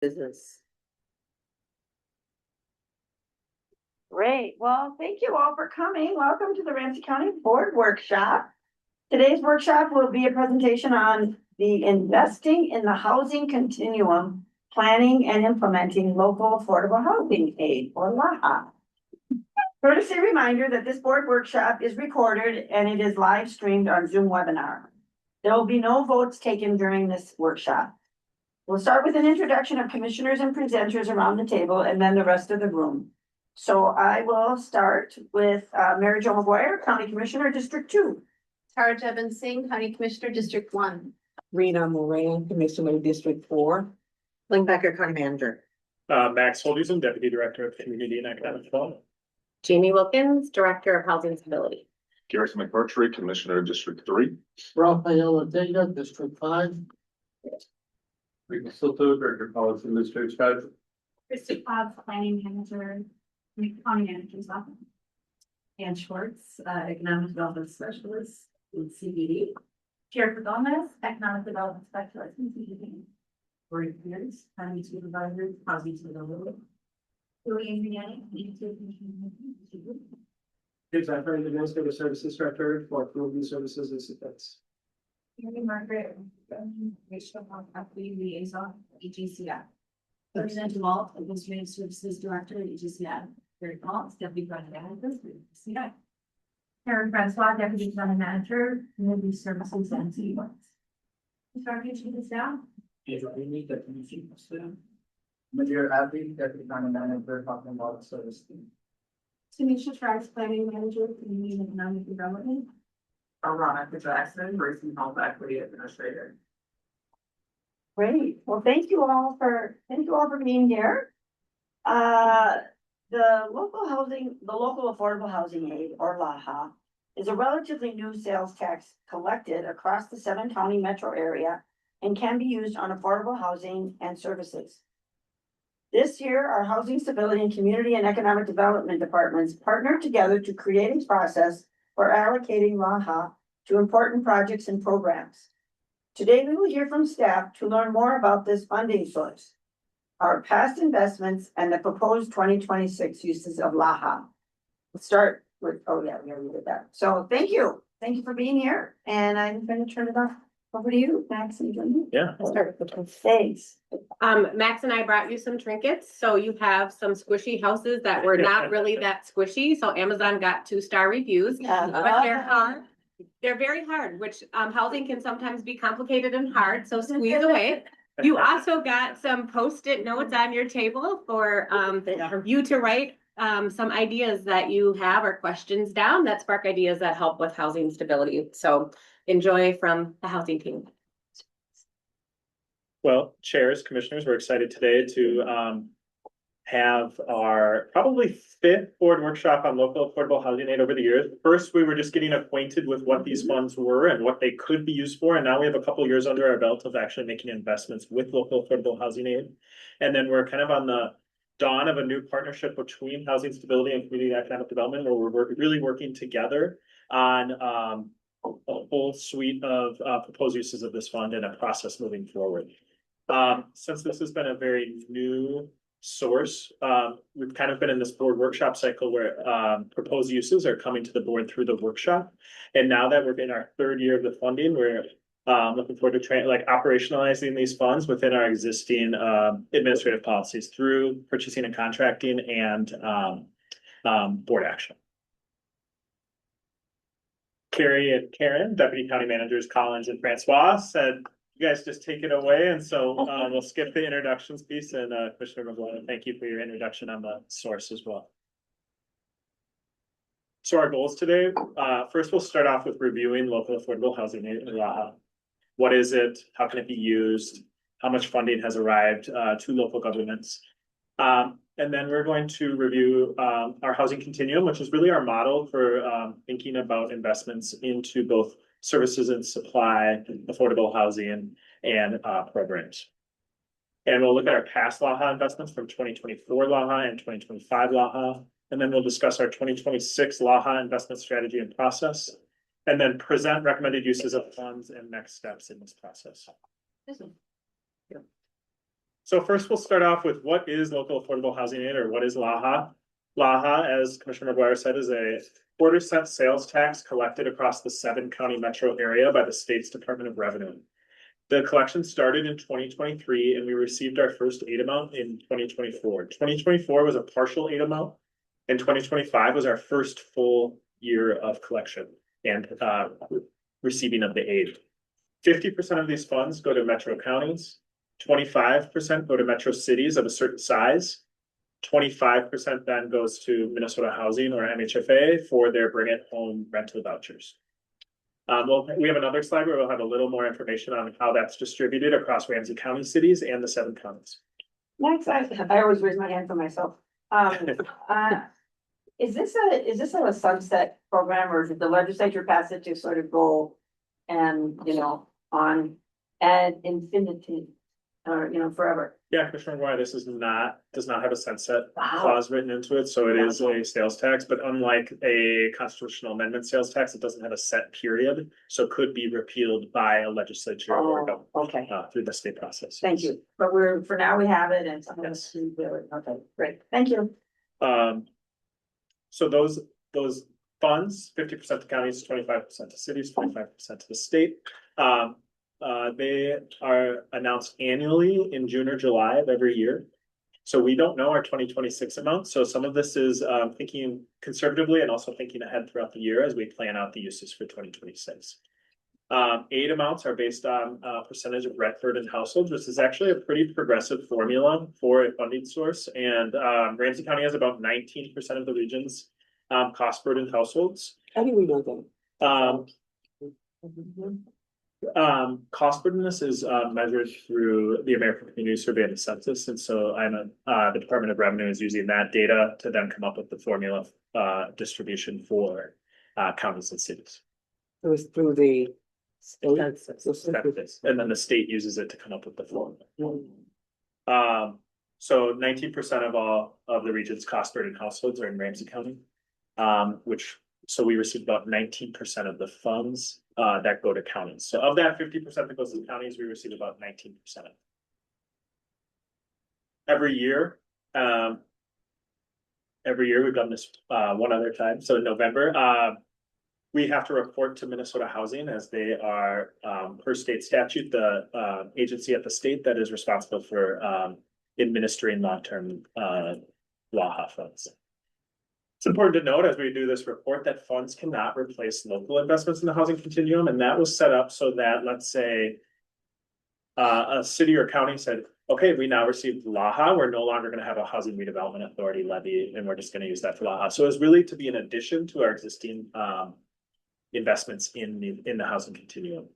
business. Great. Well, thank you all for coming. Welcome to the Ramsey County Board Workshop. Today's workshop will be a presentation on the investing in the housing continuum, planning and implementing local affordable housing aid, or LAHA. Courtesy reminder that this board workshop is recorded and it is live streamed on Zoom webinar. There will be no votes taken during this workshop. We'll start with an introduction of commissioners and presenters around the table and then the rest of the room. So I will start with Mary Jo McGuire, County Commissioner, District 2. Tara Jevon Singh, County Commissioner, District 1. Rena Moran, Commissioner, District 4. Lynn Becker, County Manager. Max Holderson, Deputy Director of Community and Economic Development. Jamie Wilkins, Director of Housing Stability. Garrett McMurtry, Commissioner, District 3. Rafael Ortega, District 5. Michael Soto, Director of Policy, District 5. Christy Cobbs, Planning Manager, County Manager's Office. Ann Schwartz, Economic Development Specialist in CBD. Jennifer Gomez, Economic Development Specialist in CBD. Rory Pierce, County Supervisor, Housing Stability. Julian Brianna, James Eifert, Administrative Services Director for Community Services and Support. Mary Margaret, Racial Health Equity Liaison, EGCI. Representative Walt, Administrative Services Director, EGCI. Eric Walt, Deputy Project Manager, EGCI. Karen Francois, Deputy Project Manager, Community Services and CBOs. Start getting this down. Major Abby, Deputy County Manager, Talking about Service Team. Tanisha Trice, Planning Manager, Community and Economic Development. Veronica Jackson, Race Health Equity Administrator. Great. Well, thank you all for being here. The local affordable housing aid, or LAHA, is a relatively new sales tax collected across the 7-county metro area and can be used on affordable housing and services. This year, our Housing Stability and Community and Economic Development departments partnered together to create a process for allocating LAHA to important projects and programs. Today, we will hear from staff to learn more about this funding source, our past investments, and the proposed 2026 uses of LAHA. Let's start with, we already did that. So thank you. Thank you for being here. And I'm going to turn it over to you, Max and Jenny. Yeah. I'll start with the Thanks. Max and I brought you some trinkets. So you have some squishy houses that were not really that squishy. So Amazon got 2-star reviews, but they're hard. They're very hard, which housing can sometimes be complicated and hard. So squeeze away. You also got some Post-it notes on your table for you to write some ideas that you have or questions down that spark ideas that help with housing stability. So enjoy from the housing team. Well, chairs, commissioners, we're excited today to have our probably 5th board workshop on local affordable housing aid over the years. First, we were just getting acquainted with what these funds were and what they could be used for. And now we have a couple of years under our belt of actually making investments with local affordable housing aid. And then we're kind of on the dawn of a new partnership between Housing Stability and Community and Economic Development, where we're really working together on a whole suite of proposed uses of this fund and a process moving forward. Since this has been a very new source, we've kind of been in this board workshop cycle where proposed uses are coming to the board through the workshop. And now that we're in our 3rd year of the funding, we're looking forward to operationalizing these funds within our existing administrative policies through purchasing and contracting and board action. Carrie and Karen, Deputy County Managers Collins and Francois, said you guys just take it away. And so we'll skip the introductions piece. And Commissioner McGuire, thank you for your introduction on the source as well. So our goals today, first we'll start off with reviewing local affordable housing aid, LAHA. What is it? How can it be used? How much funding has arrived to local governments? And then we're going to review our housing continuum, which is really our model for thinking about investments into both services and supply, affordable housing, and programs. And we'll look at our past LAHA investments from 2024 LAHA and 2025 LAHA. And then we'll discuss our 2026 LAHA investment strategy and process, and then present recommended uses of funds and next steps in this process. So first we'll start off with what is local affordable housing aid, or what is LAHA? LAHA, as Commissioner McGuire said, is a quarter-cent sales tax collected across the 7-county metro area by the state's Department of Revenue. The collection started in 2023 and we received our first aid amount in 2024. 2024 was a partial aid amount, and 2025 was our first full year of collection and receiving of the aid. 50% of these funds go to metro counties, 25% go to metro cities of a certain size, 25% then goes to Minnesota Housing or MHFA for their bring it home rental vouchers. We have another slide where we'll have a little more information on how that's distributed across Ramsey County cities and the 7 counties. Next, I always raise my hand for myself. Is this a sunset program, or did the legislature pass it to sort of go and, on ad infinity, or, forever? Yeah, Commissioner McGuire, this does not have a sunset Wow. clause written into it, so it is a sales tax, but unlike a constitutional amendment sales tax, it doesn't have a set period, so it could be repealed by a legislature or government, Okay, through the state process. thank you. But for now we have it and something Yes. to do it. Okay, great. Thank you. So those funds, 50% to counties, 25% to cities, 25% to the state. They are announced annually in June or July of every year. So we don't know our 2026 amount. So some of this is thinking conservatively and also thinking ahead throughout the year as we plan out the uses for 2026. Aid amounts are based on percentage of rent burden households, which is actually a pretty progressive formula for a funding source. And Ramsey County has about 19% of the region's cost burden households. How do we know that? Cost burdenness is measured through the American Community Survey and the Census, and so the Department of Revenue is using that data to then come up with the formula distribution for counties and cities. It was through the Census, and then the state uses it to come up with the formula. So 19% of all of the region's cost burden households are in Ramsey County, so we receive about 19% of the funds that go to counties. So of that 50% that goes to counties, we receive about 19% of it. Every year we've done this one other time. So in November, we have to report to Minnesota Housing, as they are, per state statute, the agency at the state that is responsible for administering long-term LAHA funds. It's important to note as we do this report that funds cannot replace local investments in the housing continuum, and that was set up so that, let's say, a city or county said, okay, we now received LAHA, we're no longer going to have a housing redevelopment authority levy, and we're just going to use that for LAHA. So it's really to be an addition to our existing investments in the housing continuum.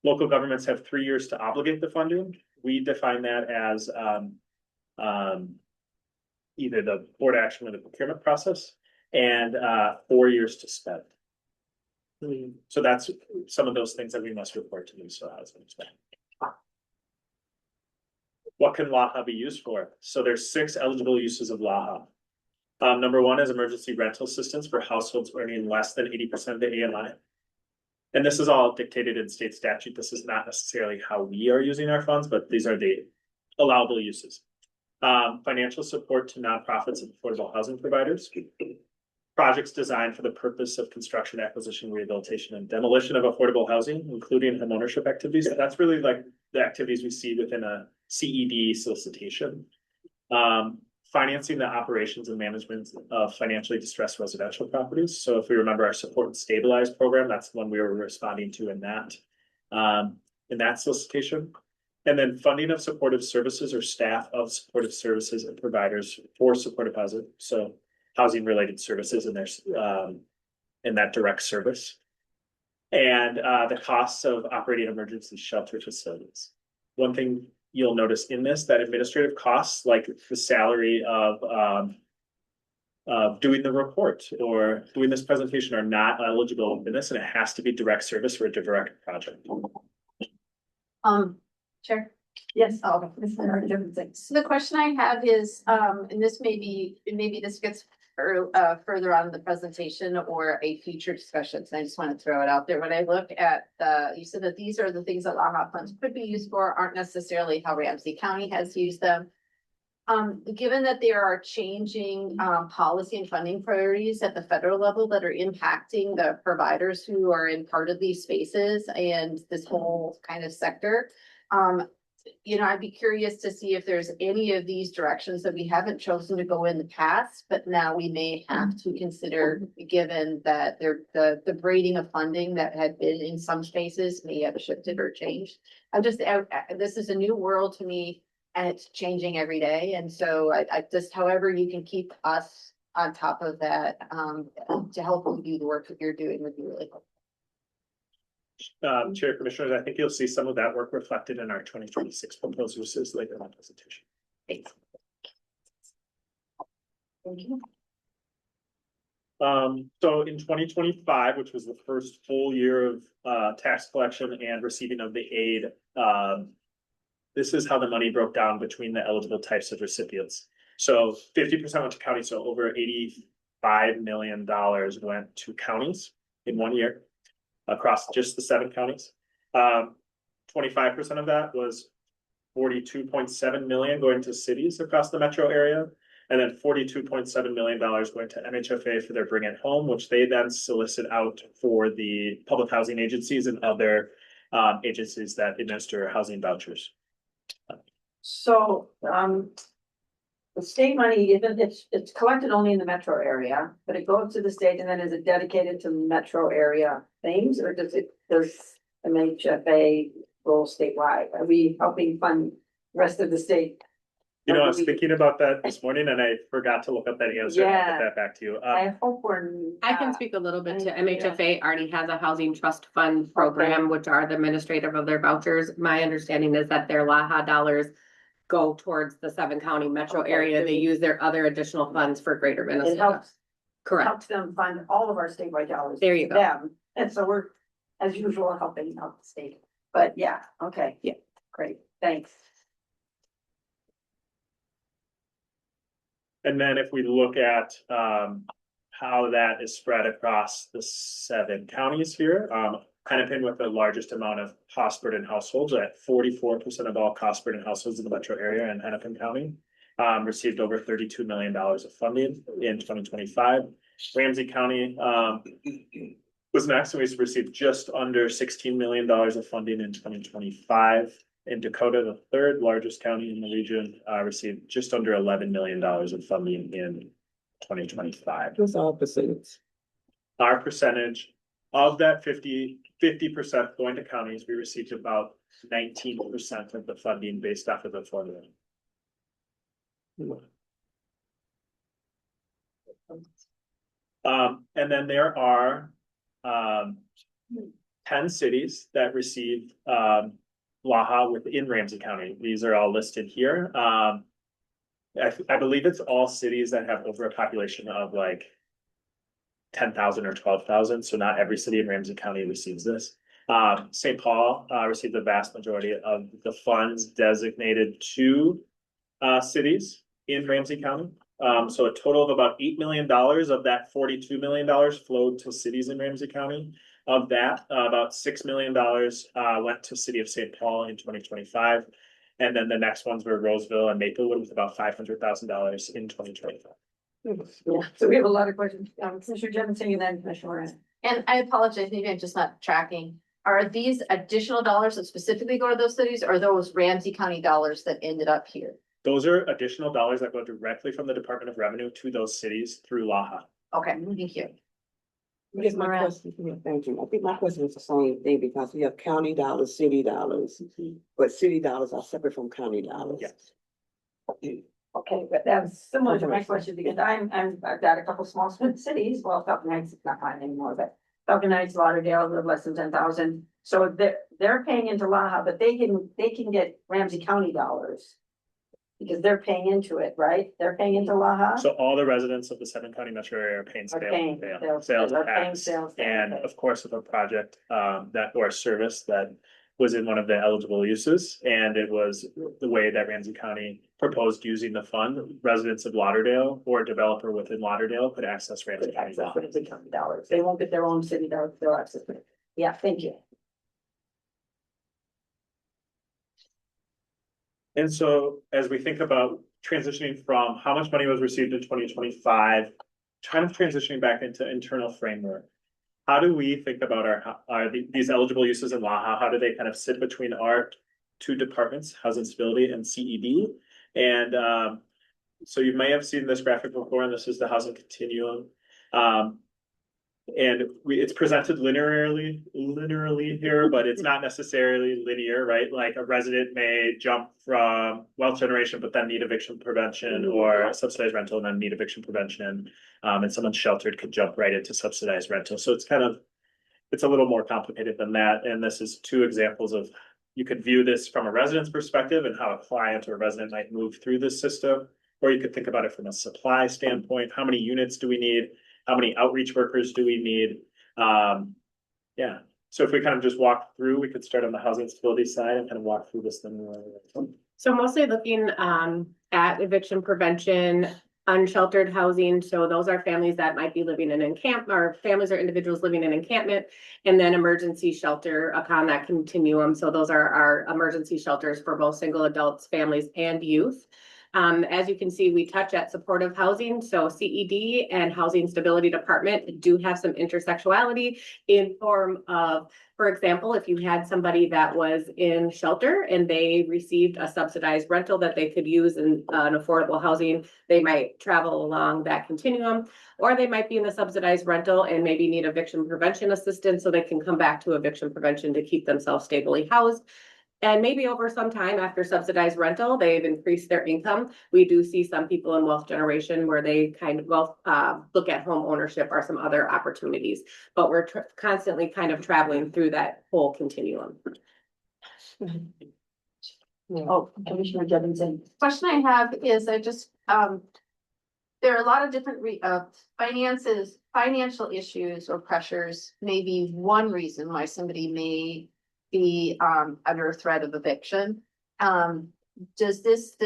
Local governments have 3 years to obligate the funding. We define that as either the board action or the procurement process, and 4 years to spend. So that's some of those things that we must report to Minnesota Housing. What can LAHA be used for? So there's 6 eligible uses of LAHA. Number 1 is emergency rental assistance for households earning less than 80% of the AMI. And this is all dictated in state statute. This is not necessarily how we are using our funds, but these are the allowable uses. Financial support to nonprofits and affordable housing providers. Projects designed for the purpose of construction, acquisition, rehabilitation, and demolition of affordable housing, including homeownership activities. That's really like the activities we see within a CED solicitation. Financing the operations and management of financially distressed residential properties. So if we remember our support and stabilize program, that's the one we were responding to in that solicitation. And then funding of supportive services or staff of supportive services and providers for supportive housing. So housing related services and there's in that direct service. And the costs of operating emergency shelter facilities. One thing you'll notice in this, that administrative costs like the salary of doing the report or doing this presentation are not eligible in this, and it has to be direct service for a direct project. Chair. Yes, this is a different thing. So the question I have is, and maybe this gets further on in the presentation or a future discussion, so I just want to throw it out there. When I look at you said that these are the things that LAHA funds could be used for, aren't necessarily how Ramsey County has used them. Given that there are changing policy and funding priorities at the federal level that are impacting the providers who are in part of these spaces and this whole kind of sector. I'd be curious to see if there's any of these directions that we haven't chosen to go in the past, but now we may have to consider, given that the braiding of funding that had been in some spaces may have shifted or changed. This is a new world to me. And it's changing every day. And so I just, however you can keep us on top of that, to help you do the work that you're doing would be really helpful. Chair Commissioners, I think you'll see some of that work reflected in our 2026 proposals later in the presentation. Thanks. Thank you. So in 2025, which was the first full year of tax collection and receiving of the aid, this is how the money broke down between the eligible types of recipients. So 50% went to counties, so over $85 million went to counties in 1 year across just the 7 counties. 25% of that was 42.7 million going to cities across the metro area. And then $42.7 million going to MHFA for their Bring It Home, which they then solicit out for the public housing agencies and other agencies that administer housing vouchers. So, the state money, even it's collected only in the metro area, but it goes to the state and then is it dedicated to metro area things, or does MHFA roll statewide? Are we helping fund the rest of the state? I was thinking about that this morning and I forgot to look up that answer. I'll get that back to you. I hope we're. I can speak a little bit to Thank you. MHFA already has a housing trust fund program, which are the administrative of their vouchers. My understanding is that their LAHA dollars go towards the 7 county metro area. They use their other additional funds for greater It Minnesota. helps Correct. them fund all of our statewide dollars. There you go. Them. And so we're, as usual, helping out the state. But yeah, okay. Yeah. Great, thanks. And then if we look at how that is spread across the 7 counties here, Hennepin with the largest amount of cost burden households at 44% of all cost burden households in the metro area in Hennepin County received over $32 million of funding in 2025. Ramsey County was next, and we received just under $16 million of funding in 2025. In Dakota, the 3rd largest county in the region, received just under $11 million of funding in 2025. What's our percentage? Our percentage of that 50% going to counties, we received about 19% of the funding based off of the formula. And then there are 10 cities that received LAHA within Ramsey County. These are all listed here. I believe it's all cities that have over a population of like 10,000 or 12,000. So not every city in Ramsey County receives this. St. Paul received the vast majority of the funds designated to cities in Ramsey County. So a total of about $8 million of that $42 million flowed to cities in Ramsey County. Of that, about $6 million went to city of St. Paul in 2025. And then the next ones were Roseville and Maplewood with about $500,000 in 2025. Yeah, so we have a lot of questions. Commissioner Jennings and then Commissioner Moran. And I apologize, maybe I'm just not tracking. Are these additional dollars that specifically go to those cities, or are those Ramsey County dollars that ended up here? Those are additional dollars that go directly from the Department of Revenue to those cities through LAHA. Okay, thank you. I guess my question, thank you. I think my question is the same thing because we have county dollars, city dollars, but city dollars are separate from county dollars. Yes. Okay, but that's similar to my question because I've got a couple small cities, well, Falcon Heights is not mine anymore, but Falcon Heights, Lauderdale, a little less than 10,000. So they're paying into LAHA, but they can get Ramsey County dollars. Because they're paying into it, right? They're paying into LAHA? So all the residents of the 7 county metro area are paying sales tax. And of course, if a project that or a service that was in one of the eligible uses, and it was the way that Ramsey County proposed using the fund. Residents of Lauderdale or a developer within Lauderdale could access Ramsey County Access dollars. Ramsey County dollars. They won't get their own city dollars, they'll access it. Yeah, thank you. And so as we think about transitioning from how much money was received in 2025, kind of transitioning back into internal framework, how do we think about these eligible uses in LAHA? How do they kind of sit between our two departments, housing stability and CED? And so you may have seen this graphic before, and this is the housing continuum. And it's presented linearly here, but it's not necessarily linear, right? Like a resident may jump from wealth generation, but then need eviction prevention, or subsidized rental and then need eviction prevention. And someone sheltered could jump right into subsidized rental. So it's a little more complicated than that. And this is two examples of, you could view this from a resident's perspective and how a client or a resident might move through this system. Or you could think about it from a supply standpoint. How many units do we need? How many outreach workers do we need? Yeah. So if we kind of just walk through, we could start on the housing stability side and kind of walk through this thing. So mostly looking at eviction prevention, unsheltered housing. So those are families that might be living in encampment, or families or individuals living in encampment, and then emergency shelter upon that continuum. So those are our emergency shelters for both single adults, families, and youth. As you can see, we touch at supportive housing. So CED and Housing Stability Department do have some intersectionality in form of, for example, if you had somebody that was in shelter and they received a subsidized rental that they could use in an affordable housing, they might travel along that continuum, or they might be in a subsidized rental and maybe need eviction prevention assistance so they can come back to eviction prevention to keep themselves stably housed. And maybe over some time after subsidized rental, they've increased their income. We do see some people in wealth generation where they kind of look at home ownership or some other opportunities, but we're constantly kind of traveling through that whole continuum. Oh, Commissioner Jefferson. Question I have is there are a lot of different financial issues or pressures, maybe one reason why somebody may be under threat of eviction. Is this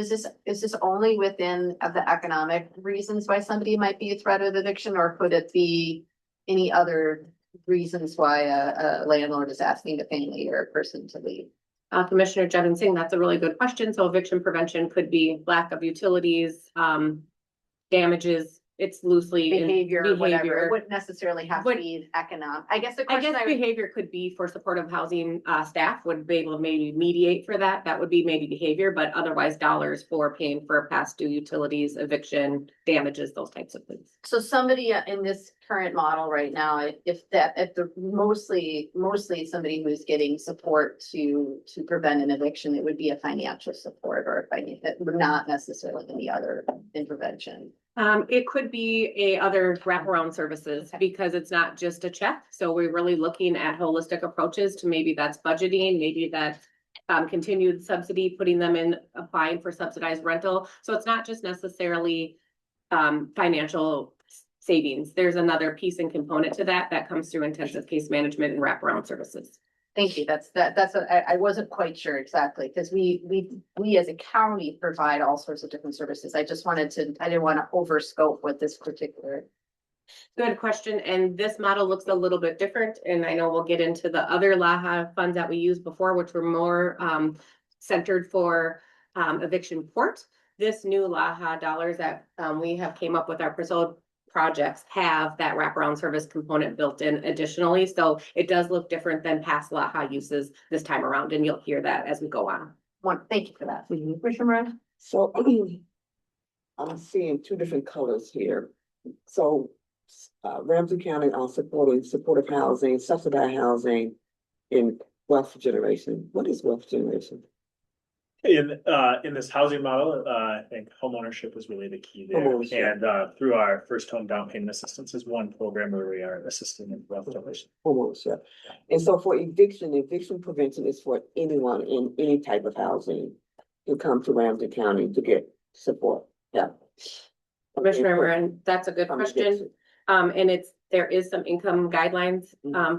only within the economic reasons why somebody might be a threat of eviction, or could it be any other reasons why a landlord is asking a family or a person to leave? Commissioner Jevon, that's a really good question. So eviction prevention could be lack of utilities, damages. It's loosely behavior, whatever. It wouldn't necessarily have to be economic. I guess behavior could be for supportive housing staff would be able to maybe mediate for that. That would be maybe behavior, but otherwise dollars for paying for past due utilities, eviction, damages, those types of things. So somebody in this current model right now, mostly somebody who's getting support to prevent an eviction, it would be a financial support or it would not necessarily any other intervention. It could be other wraparound services because it's not just a check. So we're really looking at holistic approaches to maybe that's budgeting, maybe that's continued subsidy, putting them in, applying for subsidized rental. So it's not just necessarily financial savings. There's another piece and component to that comes through intensive case management and wraparound services. Thank you. That's what I wasn't quite sure exactly, because we as a county provide all sorts of different services. I didn't want to overscope with this particular. Good question. And this model looks a little bit different. And I know we'll get into the other LAHA funds that we used before, which were more centered for eviction court. This new LAHA dollars that we have came up with our projects have that wraparound service component built in additionally. So it does look different than past LAHA uses this time around, and you'll hear that as we go on. Thank you for that. Commissioner Moran? So I'm seeing two different colors here. So Ramsey County are supporting supportive housing, subsidized housing in wealth generation. What is wealth generation? In this housing model, I think homeownership is really the key there. And through our first home down payment assistance is one program where we are assisting in wealth generation. Homeownership. And so for eviction prevention is for anyone in any type of housing to come to Ramsey County to get support. Yeah. Commissioner Moran, that's a good question. And There is some income guidelines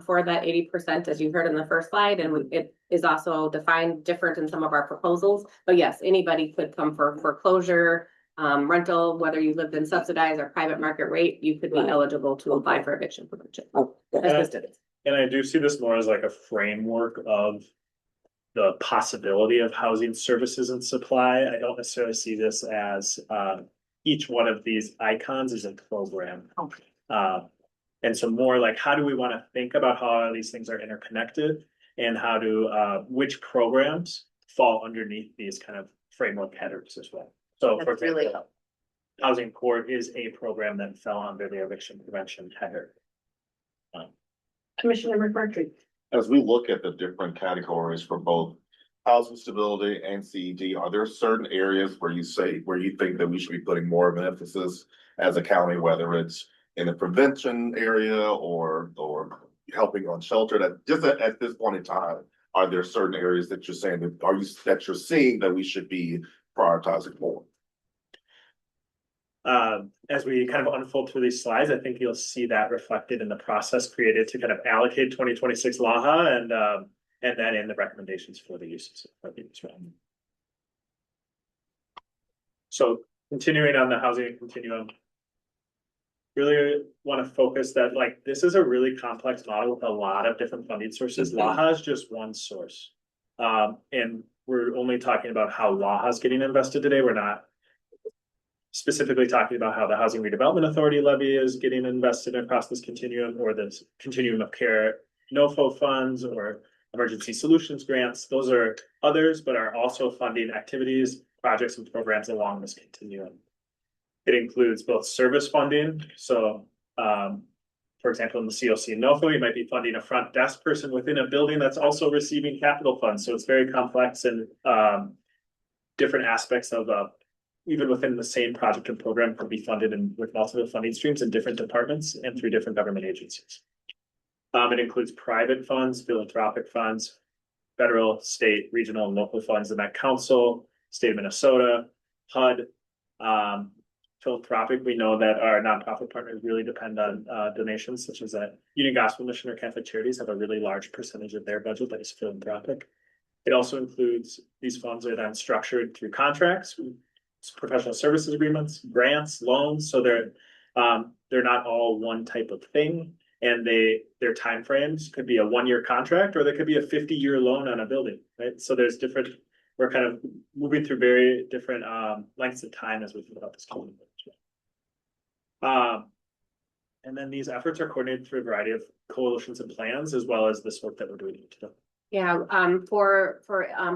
for that 80%, as you heard in the first slide, and it is also defined different in some of our proposals. But yes, anybody could come for foreclosure, rental, whether you lived in subsidized or private market rate, you could be Right. eligible to apply for eviction prevention. Oh, that- Assistance. And I do see this more as like a framework of the possibility of housing services and supply. I don't necessarily see this as each one of these icons is a program. And so more like, how do we want to think about how these things are interconnected, and how do which programs fall underneath these kind of framework headers as well? So for That's really example, housing court is a program that fell under the eviction prevention header. Commissioner McMurtry. As we look at the different categories for both housing stability and CED, are there certain areas where you think that we should be putting more of an emphasis as a county, whether it's in the prevention area or helping on shelter, that just at this point in time, are there certain areas that you're saying that you're seeing that we should be prioritizing more? As we kind of unfold through these slides, I think you'll see that reflected in the process created to kind of allocate 2026 LAHA and then in the recommendations for the uses of these. So continuing on the housing continuum, really want to focus that like this is a really complex model with a lot of different funding sources. LAHA is just one source. And we're only talking about how LAHA is getting invested today. We're not specifically talking about how the Housing Redevelopment Authority levy is getting invested across this continuum, or this continuum of care, NOFO funds or emergency solutions grants. Those are others, but are also funding activities, projects, and programs along this continuum. It includes both service funding. So, for example, in the COC and NOFO, you might be funding a front desk person within a building that's also receiving capital funds. So it's very complex, and different aspects of even within the same project and program could be funded with multiple funding streams in different departments and through different government agencies. It includes private funds, philanthropic funds, federal, state, regional, and local funds, the Met Council, state of Minnesota, HUD. Philanthropic, we know that our nonprofit partners really depend on donations, such as that Union Gospel Mission or Catholic Charities have a really large percentage of their budget that is philanthropic. It also includes, these funds are then structured through contracts, professional services agreements, grants, loans. So they're not all one type of thing, and their timeframes could be a 1-year contract, or there could be a 50-year loan on a building, right? So there's different. We're kind of moving through very different lengths of time as we think about this community. And then these efforts are coordinated through a variety of coalitions and plans, as well as this work that we're doing today. Yeah, for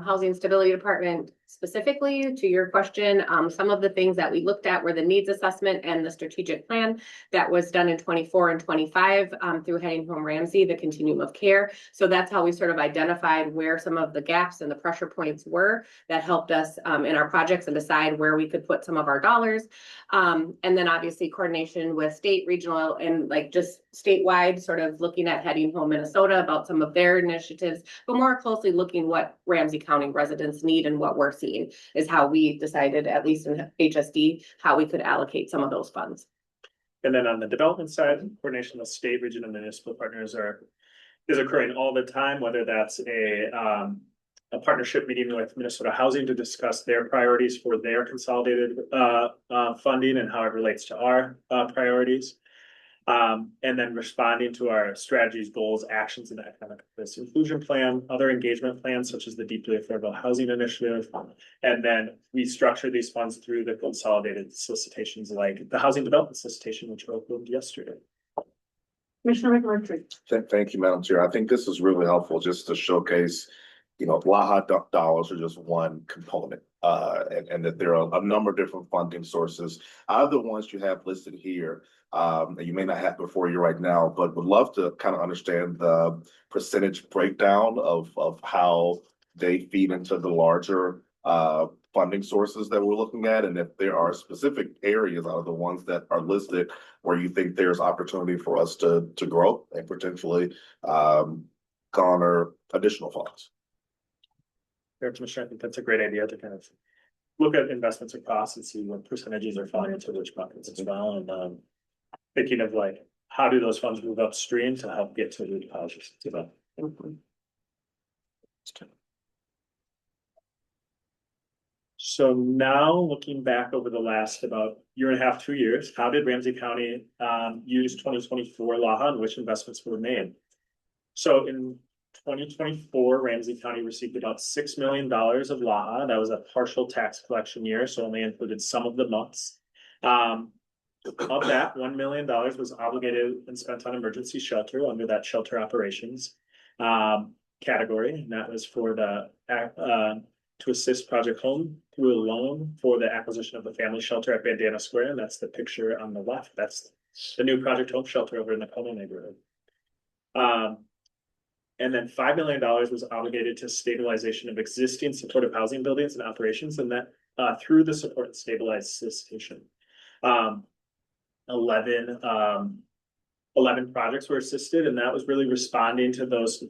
Housing Stability Department specifically, to your question, some of the things that we looked at were the needs assessment and the strategic plan that was done in 24 and 25 through Heading Home Ramsey, the continuum of care. So that's how we sort of identified where some of the gaps and the pressure points were that helped us in our projects and decide where we could put some of our dollars. And then obviously coordination with state, regional, and like just statewide, sort of looking at Heading Home Minnesota about some of their initiatives, but more closely looking what Ramsey County residents need and what we're seeing is how we decided, at least in HSD, how we could allocate some of those funds. And then on the development side, coordination with state, region, and municipal partners is occurring all the time, whether that's a partnership meeting with Minnesota Housing to discuss their priorities for their consolidated funding and how it relates to our priorities. And then responding to our strategies, goals, actions, and economic inclusion plan, other engagement plans such as the Deeply Affordable Housing Initiative. And then we structure these funds through the consolidated solicitations like the Housing Development Solicitation, which opened yesterday. Commissioner McMurtry. Thank you, Madam Chair. I think this is really helpful just to showcase, LAHA dollars are just one component, and that there are a number of different funding sources. Out of the ones you have listed here, you may not have before you right now, but would love to kind of understand the percentage breakdown of how they feed into the larger funding sources that we're looking at, and if there are specific areas out of the ones that are listed where you think there's opportunity for us to grow and potentially garner additional funds. Commissioner, I think that's a great idea to kind of look at investments across and see what percentages are falling into which buckets as well. And thinking of like how do those funds move upstream to help get to the deposits to them? So now looking back over the last about year and a half, 2 years, how did Ramsey County use 2024 LAHA and which investments were made? So in 2024, Ramsey County received about $6 million of LAHA. That was a partial tax collection year, so only included some of the months. Of that, $1 million was obligated and spent on emergency shelter under that shelter operations category, and that was for the to assist Project Home through a loan for the acquisition of the family shelter at Bandana Square, and that's the picture on the left. That's the new Project Home shelter over in the Como neighborhood. And then $5 million was obligated to stabilization of existing supportive housing buildings and operations, and that through the support and stabilize solicitation. 11 projects were assisted, and that was really responding to those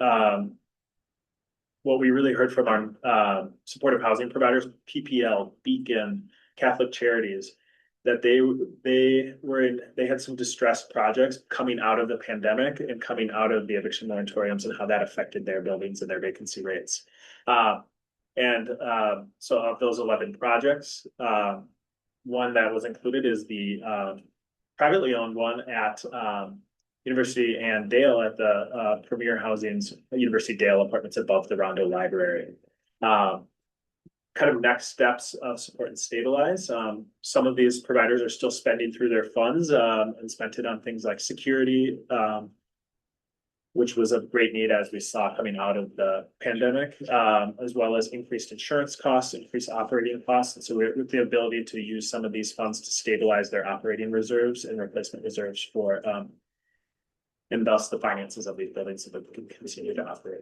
what we really heard from our supportive housing providers, PPL, Beacon, Catholic Charities, that they had some distressed projects coming out of the pandemic and coming out of the eviction moratoriums and how that affected their buildings and their vacancy rates. So of those 11 projects, one that was included is the privately owned one at University and Dale at the Premier Housing's University Dale apartments above the Rondo Library. Kind of next steps of support and stabilize. Some of these providers are still spending through their funds and spent it on things like security, which was a great need as we saw coming out of the pandemic, as well as increased insurance costs, increased operating costs. And so we're with the ability to use some of these funds to stabilize their operating reserves and replacement reserves for and thus the finances of these buildings so that we can continue to operate.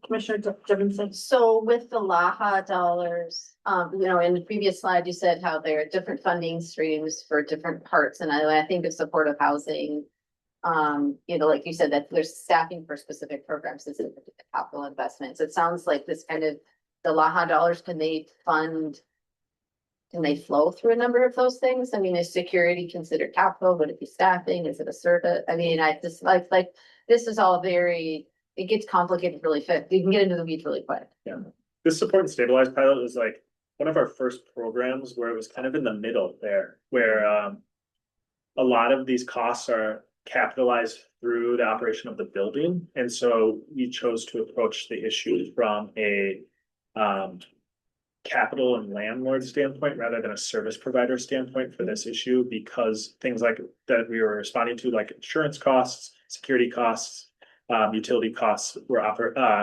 Commissioner Jefferson. So with the LAHA dollars, in the previous slide, you said how there are different funding streams for different parts. And I think of supportive housing, like you said, that there's staffing for specific programs, is it capital investments? It sounds like this kind of, the LAHA dollars, can they flow through a number of those things? I mean, is security considered capital? Would it be staffing? Is it a service? I mean, I just like this is all very, it gets complicated really quick. You can get into the weeds really quick. Yeah. This support and stabilize pilot was like one of our first programs where it was kind of in the middle there, where a lot of these costs are capitalized through the operation of the building. And so we chose to approach the issue from a capital and landlord standpoint rather than a service provider standpoint for this issue, because things like that we were responding to, like insurance costs, security costs, utility costs, were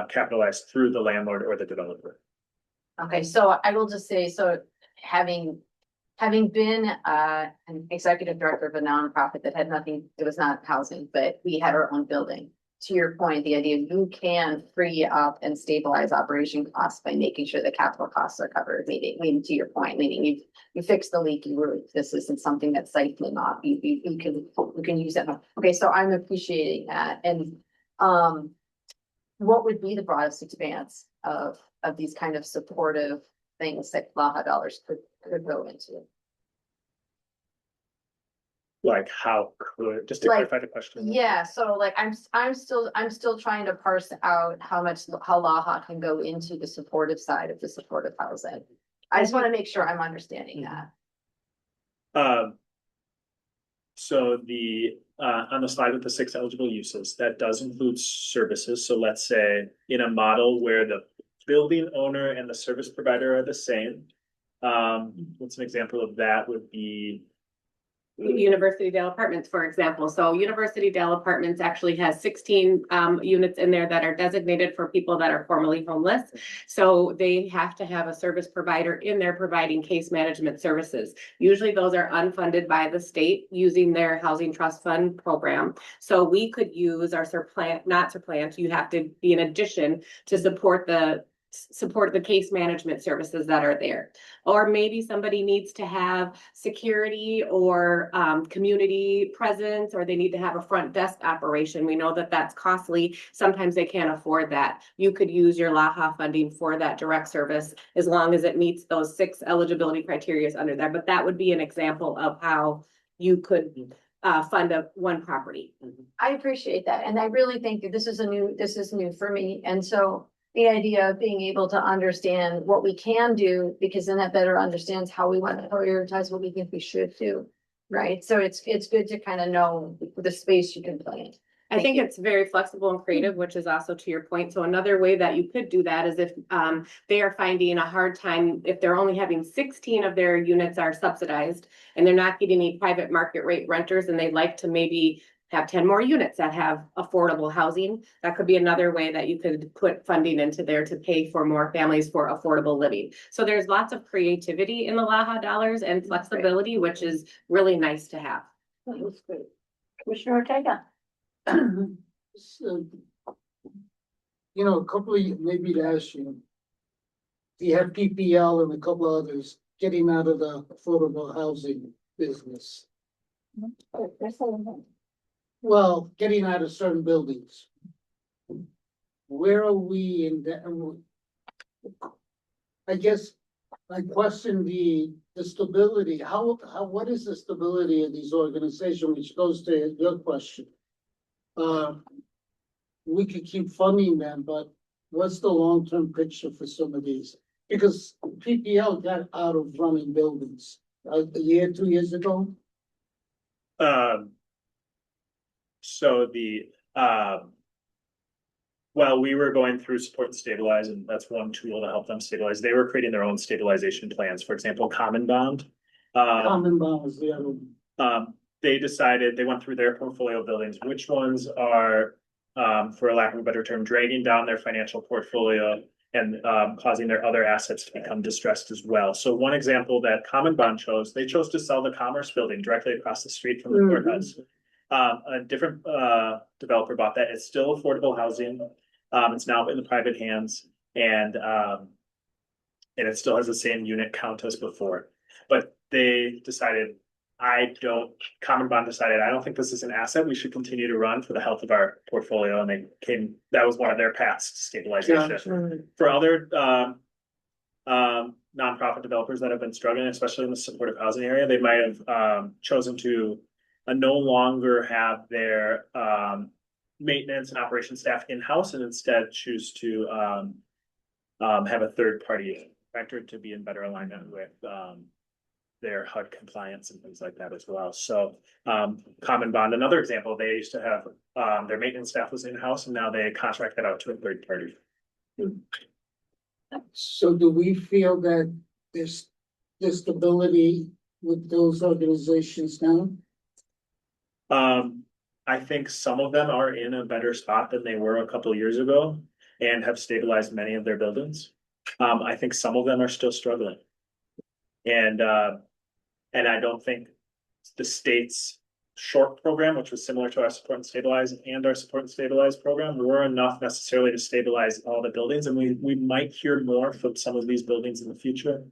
capitalized through the landlord or the developer. Okay, so I will just say, so having been an executive director of a nonprofit that had nothing, it was not housing, but we had our own building. To your point, the idea you can free up and stabilize operation costs by making sure the capital costs are covered. Meaning to your point, meaning you fix the leaky roof. This isn't something that's cycling off. You can use that. Okay, so I'm appreciating that. And what would be the broadest expanse of these kind of supportive things that LAHA dollars could go into? Like how could, just to clarify the question. Yeah, so like I'm still trying to parse out how LAHA can go into the supportive side of the supportive housing. I just want to make sure I'm understanding that. So the on the slide with the 6 eligible uses, that does include services. So let's say in a model where the building owner and the service provider are the same. What's an example of that would be University Dale Apartments, for example. So University Dale Apartments actually has 16 units in there that are designated for people that are formerly homeless. So they have to have a service provider in there providing case management services. Usually those are unfunded by the state using their housing trust fund program. So we could use our you have to be in addition to support the case management services that are there. Or maybe somebody needs to have security or community presence, or they need to have a front desk operation. We know that that's costly. Sometimes they can't afford that. You could use your LAHA funding for that direct service as long as it meets those 6 eligibility criteria under there. But that would be an example of how you could fund of one property. I appreciate that, and I really think that this is new for me, and so the idea of being able to understand what we can do, because then that better understands how we want to prioritize what we think we should do, right? So it's good to kind of know the space you can play in. I think it's very flexible and creative, which is also to your point. So another way that you could do that is if they are finding a hard time, if they're only having 16 of their units are subsidized and they're not getting any private market rate renters, and they'd like to maybe have 10 more units that have affordable housing. That could be another way that you could put funding into there to pay for more families for affordable living. So there's lots of creativity in the LAHA dollars and flexibility, which is really nice to have. That was good. Commissioner Ortega? So, a couple of, maybe last year, you have PPL and a couple others getting out of the affordable housing business. Well, getting out of certain buildings. Where are we in that? I guess I question the stability. What is the stability of these organizations, which goes to your question? We could keep funding them, but what's the long-term picture for some of these? Because PPL got out of running buildings a year, 2 years ago. So while we were going through support and stabilize, and that's one tool to help them stabilize, they were creating their own stabilization plans. For example, Common Bond. Common Bond was the other one. They decided, they went through their portfolio of buildings, which ones are, for a lack of a better term, dragging down their financial portfolio and causing their other assets to become distressed as well. So one example that Common Bond chose, they chose to sell the Commerce building directly across the street from the courthouse. A different developer bought that. It's still affordable housing. It's now in the private hands, and it still has the same unit count as before. But they decided, Common Bond decided, I don't think this is an asset we should continue to run for the health of our portfolio. And that was one of their paths to stabilization. Gotcha. For other nonprofit developers that have been struggling, especially in the supportive housing area, they might have chosen to no longer have their maintenance and operation staff in-house, and instead choose to have a third-party factor to be in better alignment with their HUD compliance and things like that as well. So Common Bond, another example, they used to have their maintenance staff was in-house, and now they contract that out to a third party. So do we feel that there's stability with those organizations now? I think some of them are in a better spot than they were a couple of years ago and have stabilized many of their buildings. I think some of them are still struggling. And I don't think the state's short program, which was similar to our support and stabilize and our support and stabilize program, were enough necessarily to stabilize all the buildings. And we might hear more from some of these buildings in the future.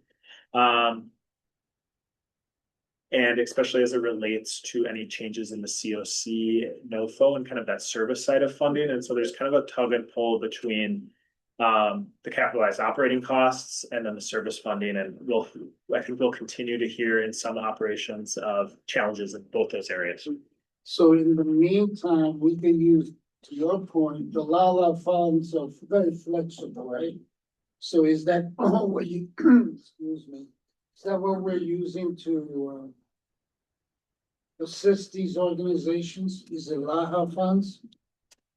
And especially as it relates to any changes in the COC, NOFO, and kind of that service side of funding. And so there's kind of a tug and pull between the capitalized operating costs and then the service funding. And I think we'll continue to hear in some operations of challenges in both those areas. So in the meantime, we can use, to your point, the LALA funds are very flexible, right? So is that what you, excuse me, is that what we're using to assist these organizations? Is it LAHA funds?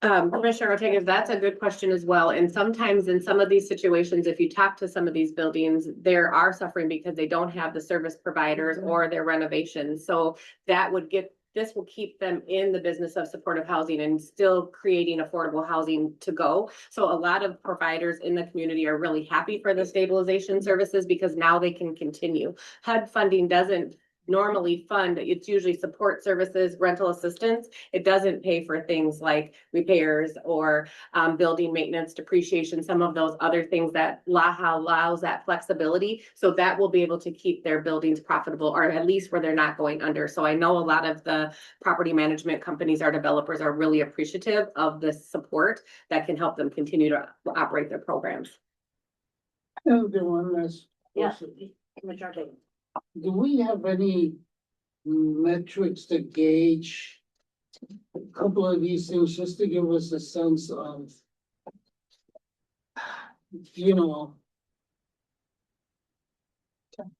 Commissioner Ortega, that's a good question as well. And sometimes in some of these situations, if you talk to some of these buildings, they are suffering because they don't have the service providers or their renovations. So this will keep them in the business of supportive housing and still creating affordable housing to go. So a lot of providers in the community are really happy for the stabilization services because now they can continue. HUD funding doesn't normally fund, it's usually support services, rental assistance. It doesn't pay for things like repairs or building maintenance, depreciation, some of those other things that LAHA allows that flexibility. So that will be able to keep their buildings profitable, or at least where they're not going under. So I know a lot of the property management companies, our developers, are really appreciative of this support that can help them continue to operate their programs. And the one that's. Yeah. Commissioner Ortega. Do we have any metrics to gauge a couple of these things, just to give us a sense of, you know,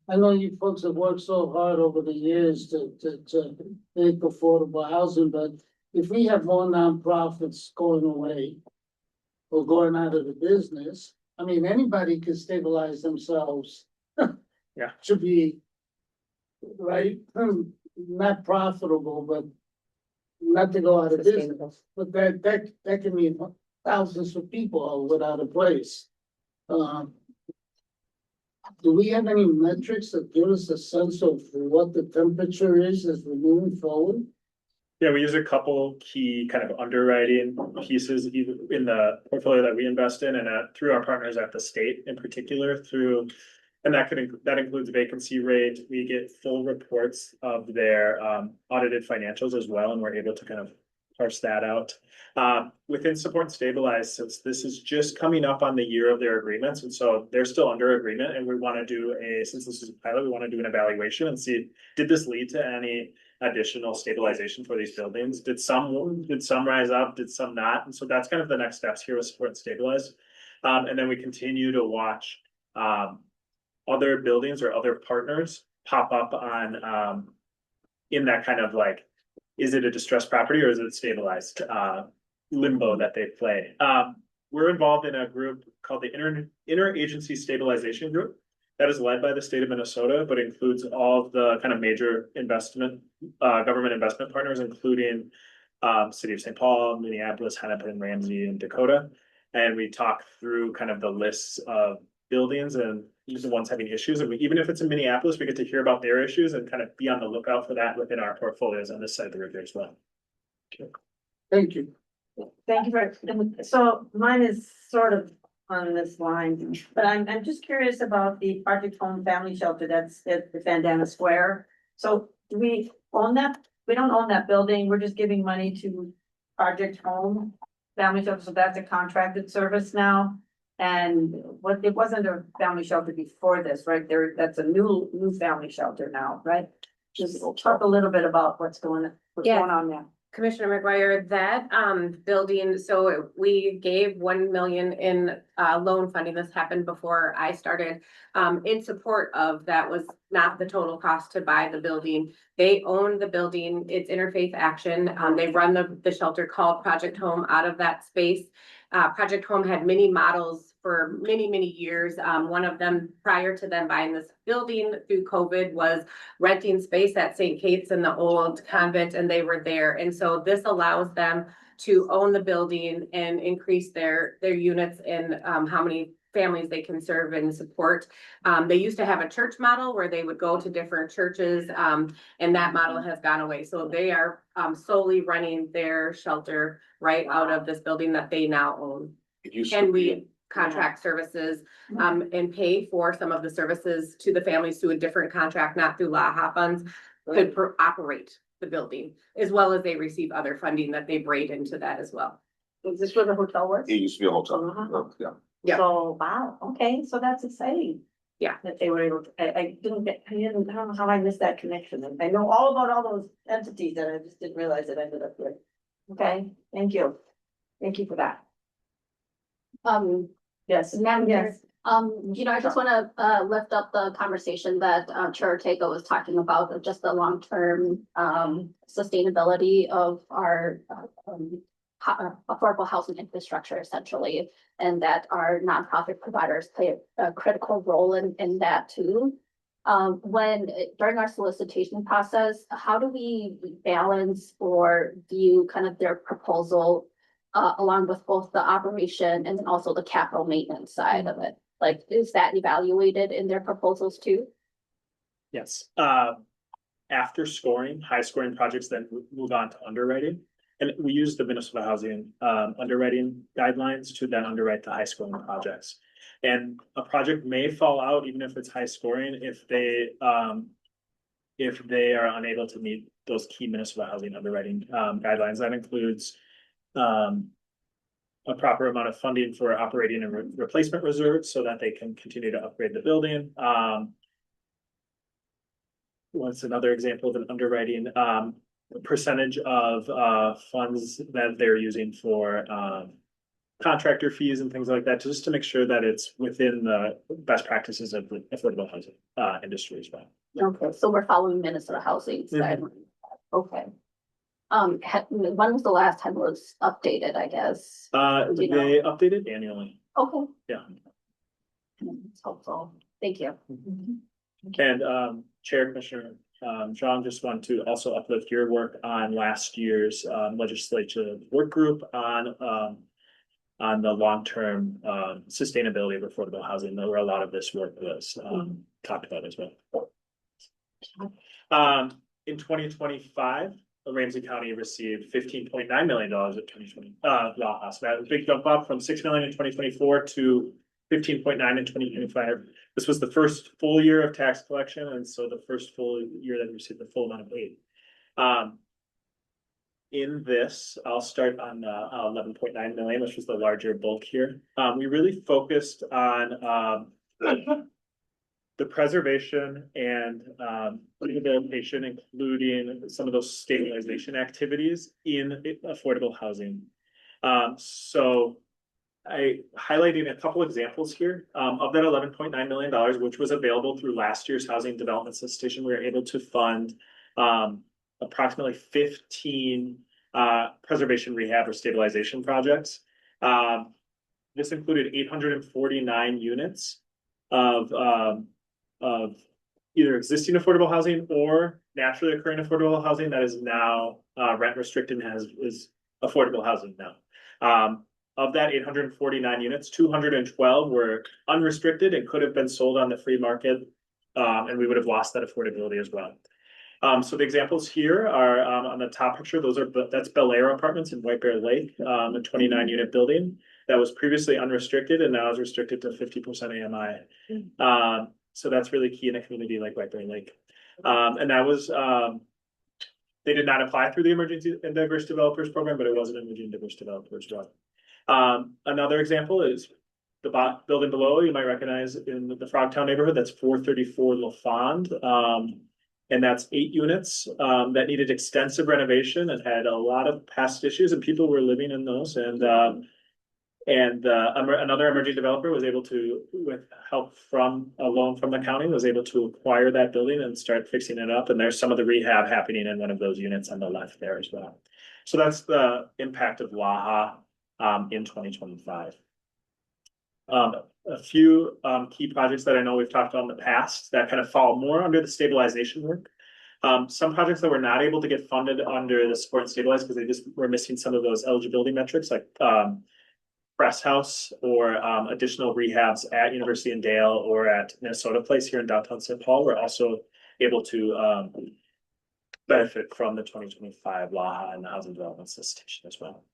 I know you folks have worked so hard over the years to make affordable housing, but if we have more nonprofits going away or going out of the business, I mean, anybody can stabilize themselves. Yeah. To be, right, not profitable, but not to go out of business. Sustainable. But that can mean thousands of people are without a place. Do we have any metrics that give us a sense of what the temperature is as we're moving forward? Yeah, we use a couple key kind of underwriting pieces in the portfolio that we invest in and through our partners at the state in particular and that includes vacancy rate. We get full reports of their audited financials as well, and we're able to kind of parse that out. Within support and stabilize, since this is just coming up on the year of their agreements, and so they're still under agreement, and we want to do since this is a pilot, we want to do an evaluation and see, did this lead to any additional stabilization for these buildings? Did some rise up? Did some not? And so that's kind of the next steps here with support and stabilize. And then we continue to watch other buildings or other partners pop up on in that kind of like, is it a distressed property or is it stabilized limbo that they play? We're involved in a group called the Interagency Stabilization Group that is led by the state of Minnesota, but includes all of the kind of major government investment partners, including City of St. Paul, Minneapolis, Hennepin, Ramsey, and Dakota. And we talk through kind of the lists of buildings and the ones having issues. And even if it's in Minneapolis, we get to hear about their issues and kind of be on the lookout for that within our portfolios on this side of the river as well. Okay. Thank you. Thank you for, so mine is sort of on this line, but I'm just curious about the Project Home Family Shelter that's at the Bandana Square. So do we own that? We don't own that building. We're just giving money to Project Home Family Shelter. So that's a contracted service now. And it wasn't a family shelter before this, right? That's a new family shelter now, right? Just talk a little bit about what's going on there. Commissioner McGuire, that building, so we gave 1 million in loan funding. This happened before I started. In support of that was not the total cost to buy the building. They own the building. It's Interfaith Action. They run the shelter called Project Home out of that space. Project Home had many models for many years. One of them prior to them buying this building through COVID was renting space at St. Kate's in the old convent, and they were there. And so this allows them to own the building and increase their units and how many families they can serve and support. They used to have a church model where they would go to different churches, and that model has gone away. So they are solely running their shelter right out of this building that they now own. And we contract services and pay for some of the services to the families through a different contract, not through LAHA funds, to operate the building, as well as they receive other funding that they braid into that as well. Is this where the hotel was? It used to be a hotel. Yeah. Yeah. So, wow, okay, so that's exciting. Yeah. That they were able to, I don't know how I missed that connection. I know all about all those entities that I just didn't realize it ended up here. Okay, thank you. Thank you for that. Yes, Madam yes. Chair, I just wanna lift up the conversation that Chair Ortega was talking about, of just the long-term sustainability of our affordable housing infrastructure essentially, and that our nonprofit providers play a critical role in that too. During our solicitation process, how do we balance or view kind of their proposal along with both the operation and then also the capital maintenance side of it? Like, is that evaluated in their proposals too? Yes. After scoring, high scoring projects then move on to underwriting. And we use the Minnesota Housing underwriting guidelines to then underwrite the high scoring projects. And a project may fall out even if it's high scoring if they are unable to meet those key Minnesota Housing underwriting guidelines. That includes a proper amount of funding for operating and replacement reserves so that they can continue to upgrade the building. what's another example of an underwriting, percentage of, funds that they're using for, contractor fees and things like that, just to make sure that it's within the best practices of the affordable housing, industry as well. Okay, so we're following Minnesota housing guidelines. Okay. When was the last time it was updated, I guess? They You know. update it annually. Okay. Yeah. It's helpful. Thank you. And Chair Commissioner, John, just want to also uplift your work on last year's legislative work group on the long-term sustainability of affordable housing, where a lot of this work was talked about as well. In 2025, Ramsey County received $15.9 million in 2020 LAHA. So that was a big jump up from $6 million in 2024 to 15.9 in 2025. This was the first full year of tax collection, and so the first full year that we received the full amount of aid. In this, I'll start on 11.9 million, which was the larger bulk here. We really focused on the preservation and rehabilitation, including some of those stabilization activities in affordable housing. So I highlighted a couple examples here of that $11.9 million, which was available through last year's housing development solicitation. We were able to fund approximately 15 preservation, rehab, or stabilization projects. This included 849 units of either existing affordable housing or naturally occurring affordable housing that is now rent restricted and is affordable housing now. Of that 849 units, 212 were unrestricted and could have been sold on the free market, and we would have lost that affordability as well. So the examples here are on the top picture. That's Bel Air Apartments in White Bear Lake, a 29-unit building that was previously unrestricted and now is restricted to 50% AMI. So that's really key in a community like White Bear Lake. And that was they did not apply through the Emergency and Diverse Developers Program, but it was an Emerging Diverse Developers drug. Another example is the building below. You might recognize in the Frogtown neighborhood. That's 434 LaFond. And that's 8 units that needed extensive renovation and had a lot of past issues, and people were living in those. And another emerging developer was able to, with help from a loan from the county, was able to acquire that building and start fixing it up. And there's some of the rehab happening in one of those units on the left there as well. So that's the impact of LAHA in 2025. A few key projects that I know we've talked about in the past that kind of fall more under the stabilization work. Some projects that were not able to get funded under the support and stabilize because they just were missing some of those eligibility metrics, like Press House or additional rehabs at University and Dale or at Minnesota Place here in downtown St. Paul, were also able to benefit from the 2025 LAHA and the Housing Development Solicitation as well.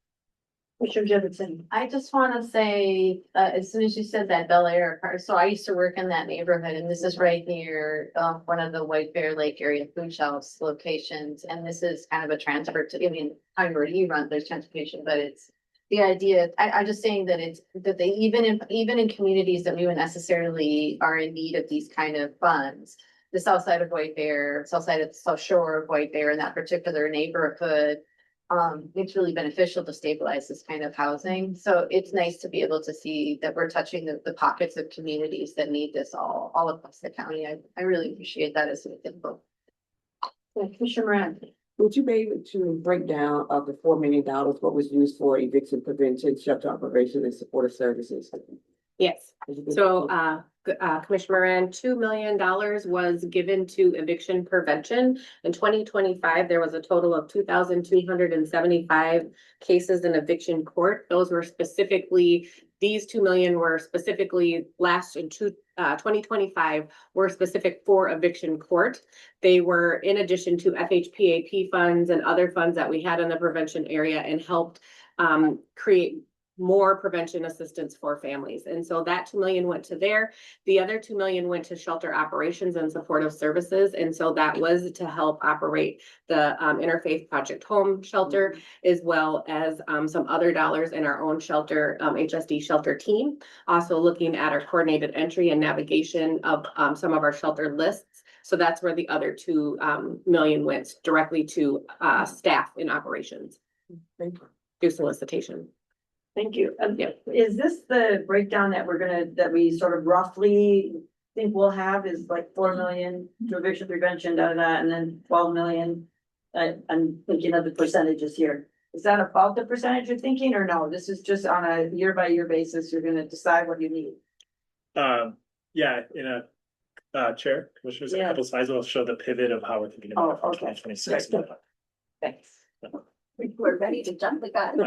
Commissioner Jefferson. I just want to say, as soon as you said that Bel Air, so I used to work in that neighborhood, and this is right near one of the White Bear Lake area food shelves locations. And this is kind of a transfer to, I mean, I already run there's transportation, but it's the idea. I'm just saying that it's that they even in communities that we would necessarily are in need of these kind of funds, the south side of White Bear, south side of the South Shore of White Bear, in that particular neighborhood. It's really beneficial to stabilize this kind of housing. So it's nice to be able to see that we're touching the pockets of communities that need this all across the county. I really appreciate that as an example. Commissioner Moran. Would you be able to break down of the $4 million, what was used for eviction prevention, shelter operation, and supportive services? Yes. So, Commissioner Moran, $2 million was given to eviction prevention. In 2025, there was a total of 2,275 cases in eviction court. Those were specifically, these 2 million were specifically last in 2025 were specific for eviction court. They were in addition to FHPAP funds and other funds that we had in the prevention area, and helped create more prevention assistance for families. And so that 2 million went to there. The other 2 million went to shelter operations and supportive services. And so that was to help operate the Interfaith Project Home shelter, as well as some other dollars in our own shelter, HSD shelter team. Also looking at our coordinated entry and navigation of some of our shelter lists, So that's where the other 2 million went directly to staff in operations Thank you. through solicitation. Thank you. Yeah. Is this the breakdown that that we sort of roughly think we'll have is like 4 million to eviction prevention, and then 12 million? I'm thinking of the percentages here. Is that about the percentage you're thinking, or no? This is just on a year by year basis, you're gonna decide what you need? Yeah, in a chair, commissioners, a Yeah. couple slides will show the pivot of how we're thinking about Oh, okay. 2026. Thanks. We're ready to jump the gun.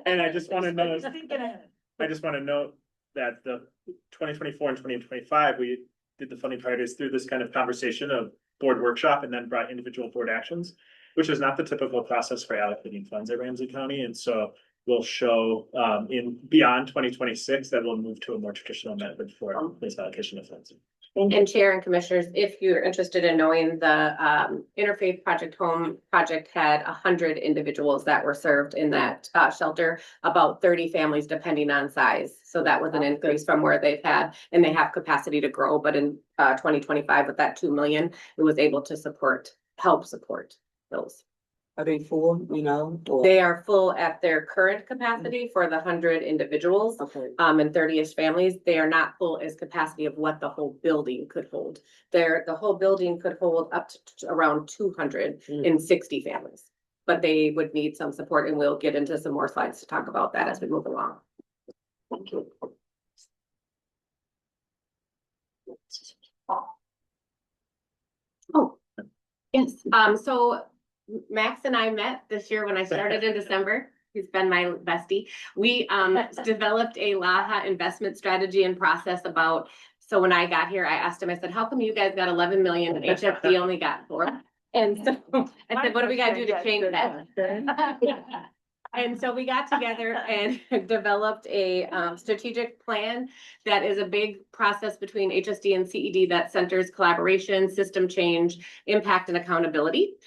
And I just want to note, Just thinking ahead. I just want to note that the 2024 and 2025, we did the funding priorities through this kind of conversation of board workshop and then brought individual board actions, which is not the typical process for allocating funds at Ramsey County. And so we'll show in beyond 2026 that we'll move to a more traditional method for this allocation of funds. And Chair and Commissioners, if you're interested in knowing, the Interfaith Project Home Project had 100 individuals that were served in that shelter, about 30 families depending on size. So that was an increase from where they've had, and they have capacity to grow, but in 2025 with that 2 million, it was able to help support those. Are they full, you know? Or- They are full at their current capacity for the 100 individuals. Okay. And 30-ish families. They are not full as capacity of what the whole building could hold. The whole building could hold up to around 200 in 60 families. But they would need some support, and we'll get into some more slides to talk about that as we move along. Thank you. Oh, yes. So Max and I met this year when I started in December. He's been my bestie. We developed a LAHA investment strategy and process so when I got here, I asked him, I said, how come you guys got 11 million and HFD only got 4? And so I said, what do we gotta do to change that? And so we got together and developed a strategic plan that is a big process between HSD and CED that centers collaboration, system change, impact, and accountability.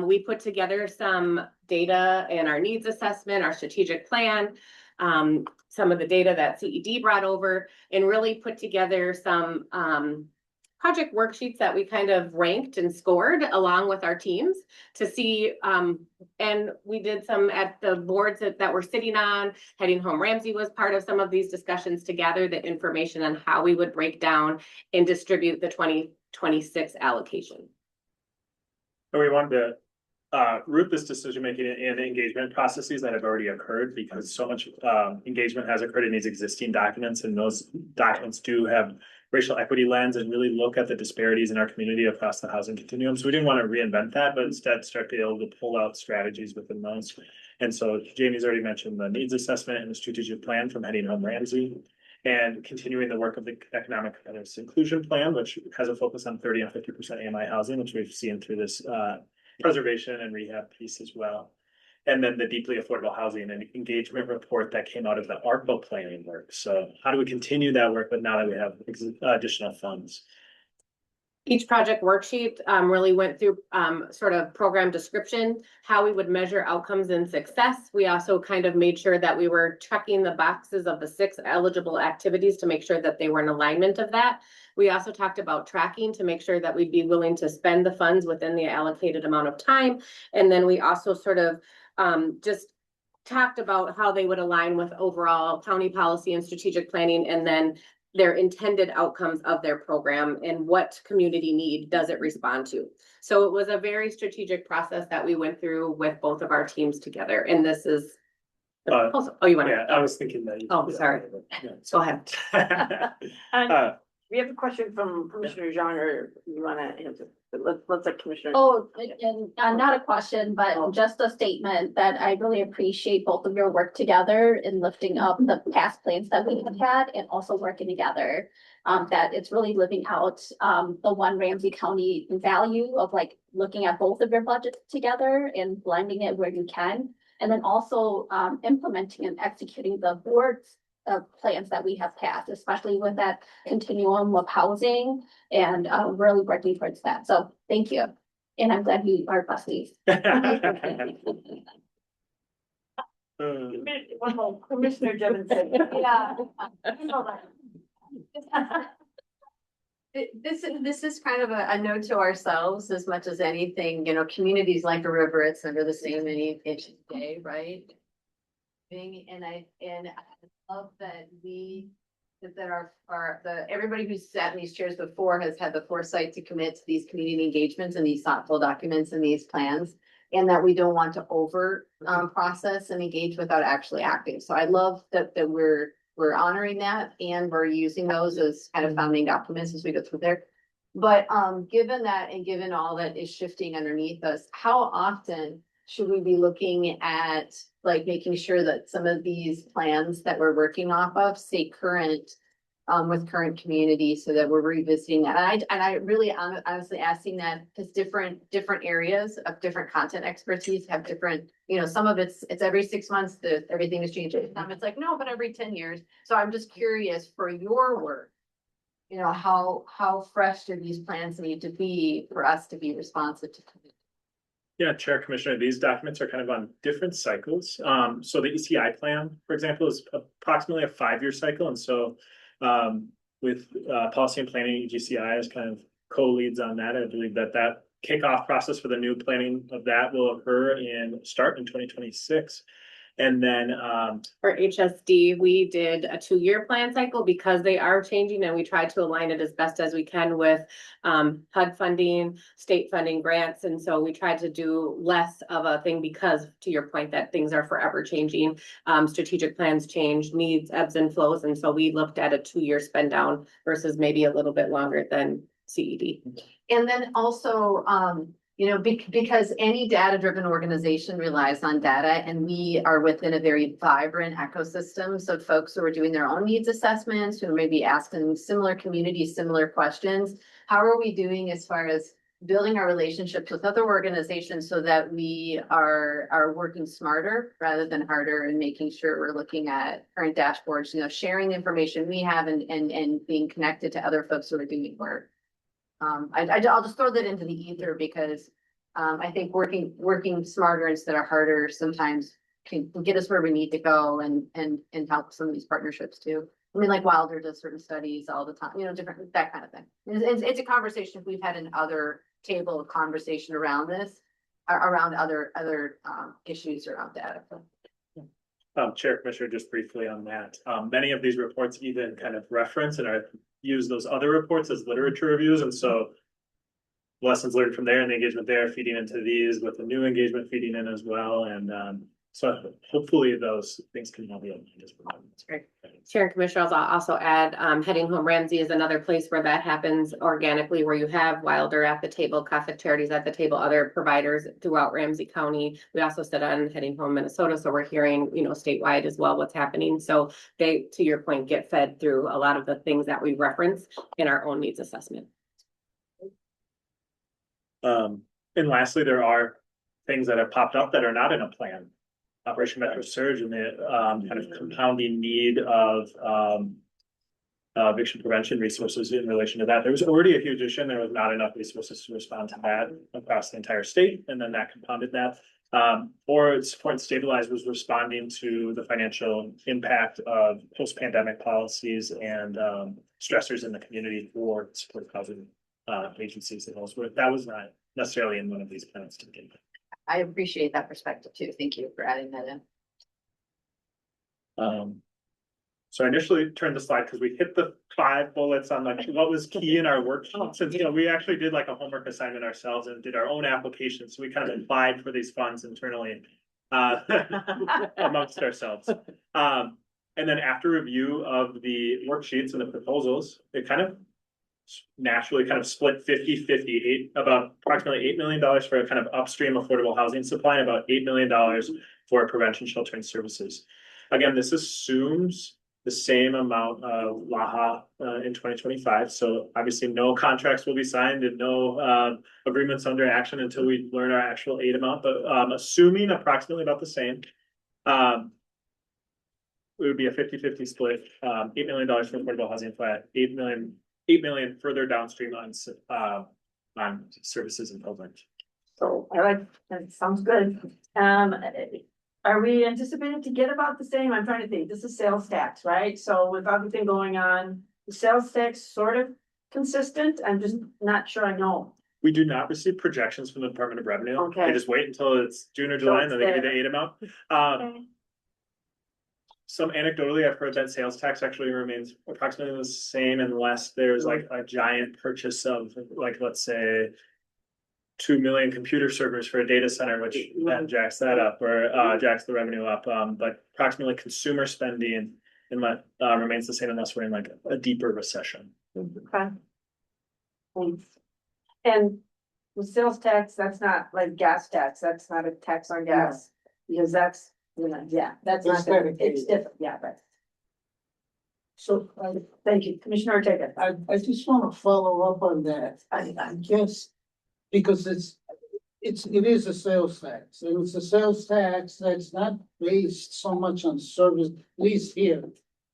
We put together some data and our needs assessment, our strategic plan, some of the data that CED brought over, and really put together some project worksheets that we kind of ranked and scored along with our teams to see, and we did some at the boards that we're sitting on. Heading Home Ramsey was part of some of these discussions to gather the information on how we would break down and distribute the 2026 allocation. And we wanted to root this decision-making in engagement processes that have already occurred, because so much engagement has occurred in these existing documents, and those documents do have racial equity lens and really look at the disparities in our community across the housing continuum. So we didn't want to reinvent that, but instead start to be able to pull out strategies within those. And so Jamie's already mentioned the needs assessment and the strategic plan from Heading Home Ramsey, and continuing the work of the economic inclusion plan, which has a focus on 30 and 50% AMI housing, which we've seen through this preservation and rehab piece as well. And then the deeply affordable housing and engagement report that came out of the ARPA planning work. So how do we continue that work, but now that we have additional funds? Each project worksheet really went through sort of program description, how we would measure outcomes and success. We also kind of made sure that we were checking the boxes of the 6 eligible activities to make sure that they were in alignment of that. We also talked about tracking to make sure that we'd be willing to spend the funds within the allocated amount of time. And then we also sort of just talked about how they would align with overall county policy and strategic planning, and then their intended outcomes of their program and what community need does it respond to. So it was a very strategic process that we went through with both of our teams together. And this is, oh, you want to? Yeah, I was thinking that. Oh, sorry. Yeah. Go ahead. We have a question from Commissioner Jean, or you wanna answer? Let's let Commissioner. Oh, and not a question, but just a statement that I really appreciate both of your work together in lifting up the past plans that we have had and also working together. That it's really living out the one Ramsey County value of like looking at both of your budgets together and blending it where you can. And then also implementing and executing the board's plans that we have passed, especially with that continuum of housing and really working towards that. So thank you. And I'm glad you are besties. One more, Commissioner Jevons said. Yeah. This is kind of a note to ourselves as much as anything, communities like a river, it's never the same any inch a day, right? And I love that everybody who's sat in these chairs before has had the foresight to commit to these community engagements and these thoughtful documents and these plans. And that we don't want to process and engage without actually acting. So I love that we're honoring that and we're using those as kind of founding documents as we go through there. But given that and given all that is shifting underneath us, how often should we be looking at like making sure that some of these plans that we're working off of stay current with current community so that we're revisiting that? And I really honestly asking that because different areas of different content expertise have different, some of it's every 6 months that everything is changing. Some it's like, no, but every 10 years. So I'm just curious for your work, how fresh do these plans need to be for us to be responsive to community? Yeah, Chair Commissioner, these documents are kind of on different cycles. So the ECI plan, for example, is approximately a 5-year cycle. And so with policy and planning, EGCI is kind of co-leads on that. I believe that kickoff process for the new planning of that will start in 2026. And then for HSD, we did a 2-year plan cycle because they are changing and we tried to align it as best as we can with HUD funding, state funding grants. And so we tried to do less of a thing because to your point that things are forever changing. Strategic plans change, needs, ebbs and flows. And so we looked at a 2-year spend down versus maybe a little bit longer than CED. And then also, because any data-driven organization relies on data and we are within a very vibrant ecosystem. So folks who are doing their own needs assessments, who may be asking similar questions, how are we doing as far as building our relationships with other organizations so that we are working smarter rather than harder and making sure we're looking at current dashboards, sharing the information we have and being connected to other folks who are doing work. I'll just throw that into the ether because I think working smarter instead of harder sometimes can get us where we need to go and help some of these partnerships too. I mean, like Wilder does certain studies all the time, different, that kind of thing. It's a conversation we've had in other table of conversation around this, around other issues around data. Chair Commissioner, just briefly on that, many of these reports even kind of reference and use those other reports as literature reviews. And so lessons learned from there and the engagement there feeding into these with the new engagement feeding in as well. And so hopefully those things can all be aligned as well. That's great. Chair and Commissioners, I'll also add Heading Home Ramsey is another place where that happens organically, where you have Wilder at the table, Catholic Charities at the table, other providers throughout Ramsey County. We also sit on Heading Home Minnesota, so we're hearing, statewide as well what's happening. So they, to your point, get fed through a lot of the things that we reference in our own needs assessment. And lastly, there are things that have popped up that are not in a plan. Operation Metro Surge and the kind of compounding need of eviction prevention resources in relation to that. There was already a huge issue. There was not enough resources to respond to that across the entire state. And then that compounded that. Or Support and Stabilize was responding to the financial impact of post-pandemic policies and stressors in the community for supportive housing agencies and elsewhere. That was not necessarily in one of these plans to begin with. I appreciate that perspective too. Thank you for adding that in. So I initially turned the slide because we hit the 5 bullets on like what was key in our worksheets. And we actually did like a homework assignment ourselves and did our own application. So we kind of applied for these funds internally amongst ourselves. And then after review of the worksheets and the proposals, it kind of naturally kind of split 50-50, about approximately $8 million for a kind of upstream affordable housing supply, and about $8 million for prevention sheltering services. Again, this assumes the same amount of LAHA in 2025. So obviously no contracts will be signed and no agreements under action until we learn our actual aid amount, but assuming approximately about the same, it would be a 50-50 split, $8 million for affordable housing flat, $8 million further downstream on services and programs. So I like, that sounds good. Are we anticipated to get about the same? I'm trying to think, this is sales tax, right? So with everything going on, the sales tax sort of consistent? I'm just not sure I know. We do not receive projections from the Department of Revenue. Okay. They just wait until it's June or July and then they give you the aid amount. Some anecdotally, I've heard that sales tax actually remains approximately the same unless there's like a giant purchase of like, let's say 2 million computer servers for a data center, which that jacks that up or jacks the revenue up. But approximately consumer spending remains the same unless we're in like a deeper recession. Okay. Thanks. And the sales tax, that's not like gas tax, that's not a tax on gas, because that's, yeah, that's not, it's different, yeah, but. So Thank you, Commissioner Ortega. I just wanna follow up on that. I guess, because it is a sales tax, and it's a sales tax that's not based so much on service, at least here.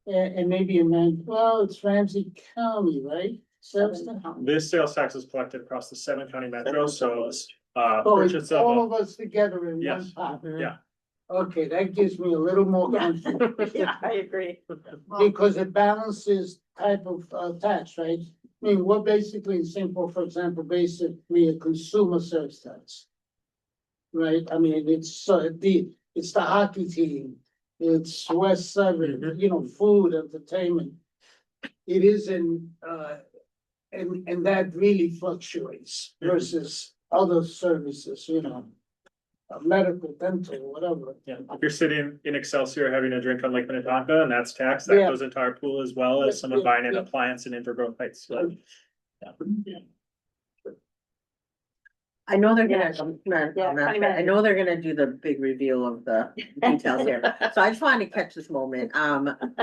And maybe well, it's Ramsey County, right? Sales tax. This sales tax is collected across the 7 county metros, so Oh, purchase it's all of of us together in one yes, pot. yeah. Okay, that gives me a little more confidence. Yeah, I agree. Because it balances type of tax, right? I mean, we're basically in Simple, for example, basically a consumer sales tax. Right? I mean, it's the hockey team, it's West Seven, you know, food, entertainment. It isn't, and that really fluctuates versus other services, you know. Medical, dental, whatever. Yeah, if you're sitting in Excelsior having a drink on Lake Minnetonka and that's taxed, that Yeah. goes into our pool as well as someone buying an appliance in Invergrove Heights. So, yeah. I know they're Yeah. I know they're gonna do the big reveal of the details here, so I just wanted to catch this moment.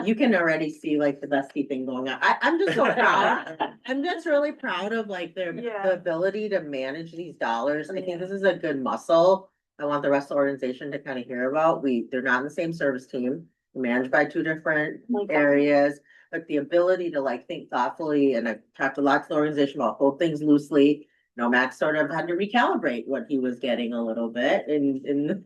You can already see like the Bestie thing going on. I'm just so proud. I'm just really proud of like the ability to manage these dollars. I think this is a good muscle. I want the rest of the organization to kind of hear about. They're not in the same service team, managed by 2 different areas, but the ability to like think thoughtfully, and I've talked a lot to the organization about hold things loosely. No, Max sort of had to recalibrate what he was getting a little bit in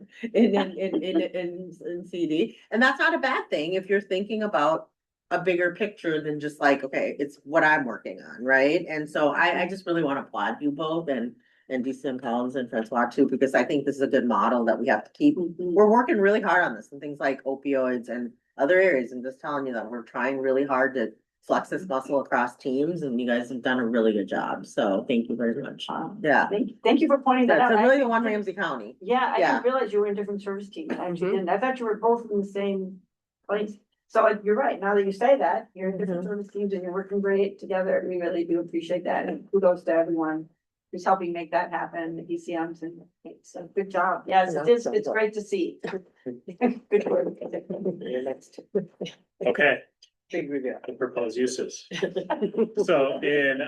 CD. And that's not a bad thing if you're thinking about a bigger picture than just like, okay, it's what I'm working on, right? And so I just really want to applaud you both and DCM Collins and Francois too, because I think this is a good model that we have to keep. We're working really hard on this and things like opioids and other areas. And just telling you that we're trying really hard to flex this muscle across teams, and you guys have done a really good job. So thank you very much. Yeah. Thank you for pointing that out. It's really the one Ramsey County. Yeah, I didn't realize you were in different service teams. I actually didn't. I thought you were both in the same place. So you're right. Now that you say that, you're in different service teams and you're working great together. We really do appreciate that. And kudos to everyone who's helping make that happen, the ECMs, and it's a good job. Yes, it is. It's great to see. Good work. Okay. Big review. The proposed uses. So within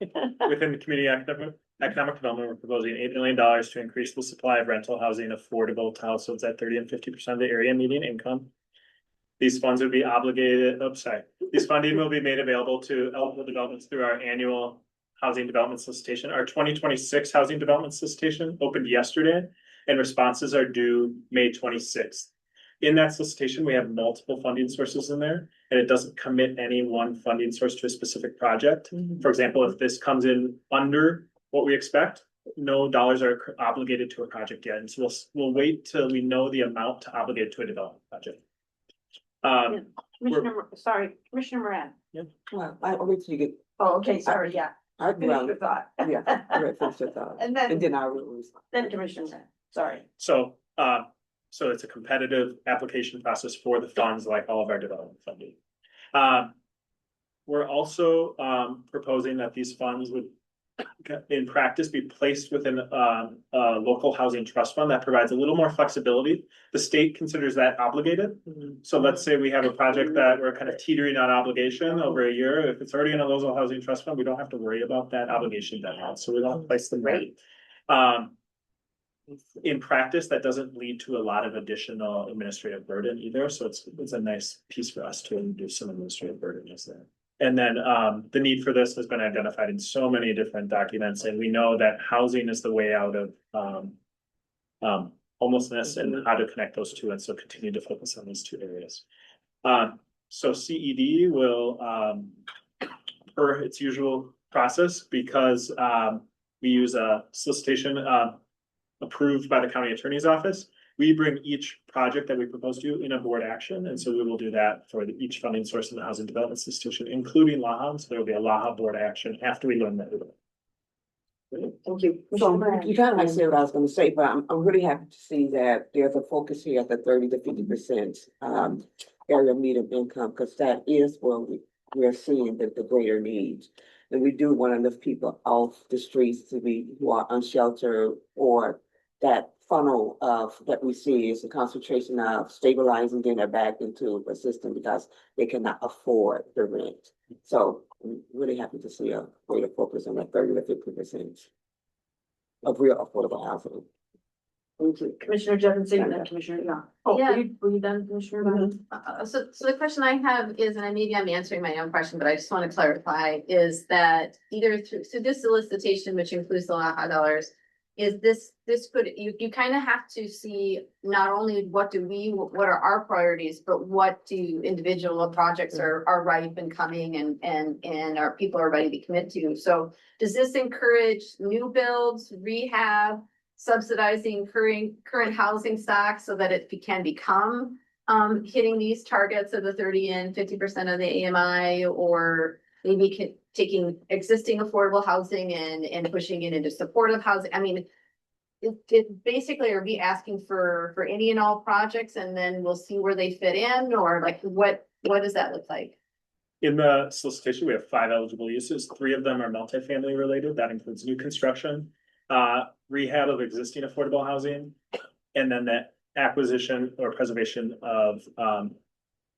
the community economic development, we're proposing $8 million to increase the supply of rental housing affordable to households at 30 and 50% of the area median income. These funds would be obligated, These funding will be made available to eligible developments through our annual housing development solicitation. Our 2026 housing development solicitation opened yesterday and responses are due May 26th. In that solicitation, we have multiple funding sources in there, and it doesn't commit any one funding source to a specific project. For example, if this comes in under what we expect, no dollars are obligated to a project yet. And so we'll wait till we know the amount to obligate to a development project. Commissioner Moran. Well, I'll wait till you get. Oh, okay, sorry, yeah. Finish your thought. Yeah, finish your thought. And then I will respond. Then Commissioner Moran, sorry. So it's a competitive application process for the funds, like all of our development funding. We're also proposing that these funds would, in practice, be placed within a local housing trust fund that provides a little more flexibility. The state considers that obligated. So let's say we have a project that we're kind of teetering on obligation over a year. If it's already in a local housing trust fund, we don't have to worry about that obligation deadline. So we don't place them right. In practice, that doesn't lead to a lot of additional administrative burden either. So it's a nice piece for us to reduce some administrative burden is there. And then the need for this has been identified in so many different documents, and we know that housing is the way out of homelessness and how to connect those two, and so continue to focus on these two areas. So CED will per its usual process because we use a solicitation approved by the county attorney's office. We bring each project that we propose to you in a board action, and so we will do that for each funding source in the housing development institution, including LAHA. So there will be a LAHA board action after we learn that. Thank you. So you kind of like said what I was gonna say, but I'm really happy to see that there's a focus here at the 30 to 50% area of medium income, because that is where we're seeing the greater needs. And we do want to lift people off the streets who are unsheltered, or that funnel of that we see is a concentration of stabilizing, getting it back into the system because they cannot afford the rent. So I'm really happy to see a greater focus on that 30 to 50% of real affordable housing. Thank you. Commissioner Jefferson, and then Commissioner Young. Oh, Yeah. were you done, Commissioner? Young? So the question I have is, and maybe I'm answering my own question, but I just want to clarify, is that either through, so this solicitation, which includes the LAHA dollars, is this could, you kind of have to see not only what are our priorities, but what do individual projects are ripe and coming and our people are ready to commit to. So does this encourage new builds, rehab, subsidizing current housing stock so that it can become hitting these targets of the 30 and 50% of the AMI, or maybe taking existing affordable housing and pushing it into supportive housing? I mean, it basically, are we asking for any and all projects and then we'll see where they fit in, or like what does that look like? In the solicitation, we have 5 eligible uses. 3 of them are multifamily related. That includes new construction, rehab of existing affordable housing, and then the acquisition or preservation of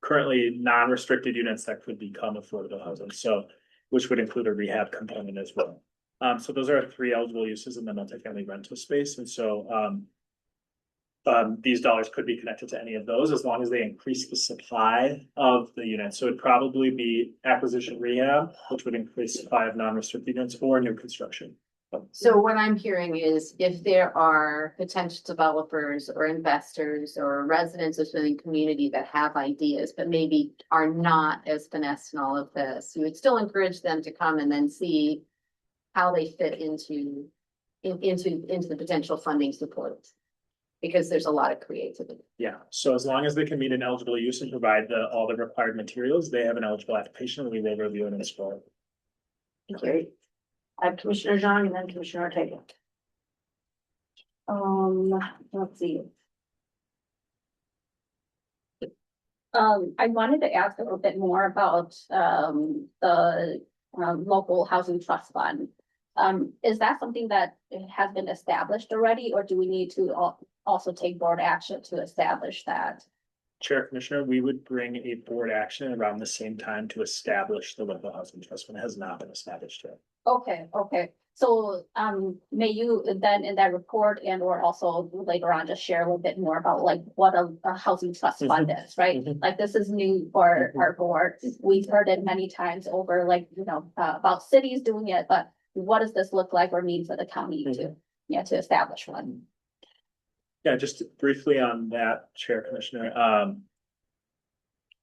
currently non-restricted units that could become affordable housing. So, which would include a rehab component as well. So those are 3 eligible uses in the multifamily rental space. And so these dollars could be connected to any of those as long as they increase the supply of the units. So it'd probably be acquisition rehab, which would increase supply of non-restricted units, or new construction. So what I'm hearing is if there are potential developers or investors or residents within the community that have ideas, but maybe are not as finessed in all of this, you would still encourage them to come and then see how they fit into the potential funding support. Because there's a lot of creativity. Yeah, so as long as they can meet an eligible use and provide all the required materials, they have an eligible application, and we will review and explore. Great. I have Commissioner Zhang and then Commissioner Ortega. Let's see. I wanted to ask a little bit more about the local housing trust fund. Is that something that has been established already, or do we need to also take board action to establish that? Chair Commissioner, we would bring a board action around the same time to establish the local housing trust fund. It has not been established yet. Okay. So, may you then in that report and or also later on just share a little bit more about like what a housing trust fund is, right? Like this is new for our board. We've heard it many times over, like, about cities doing it, but what does this look like or mean for the county to establish one? Yeah, just briefly on that, Chair Commissioner,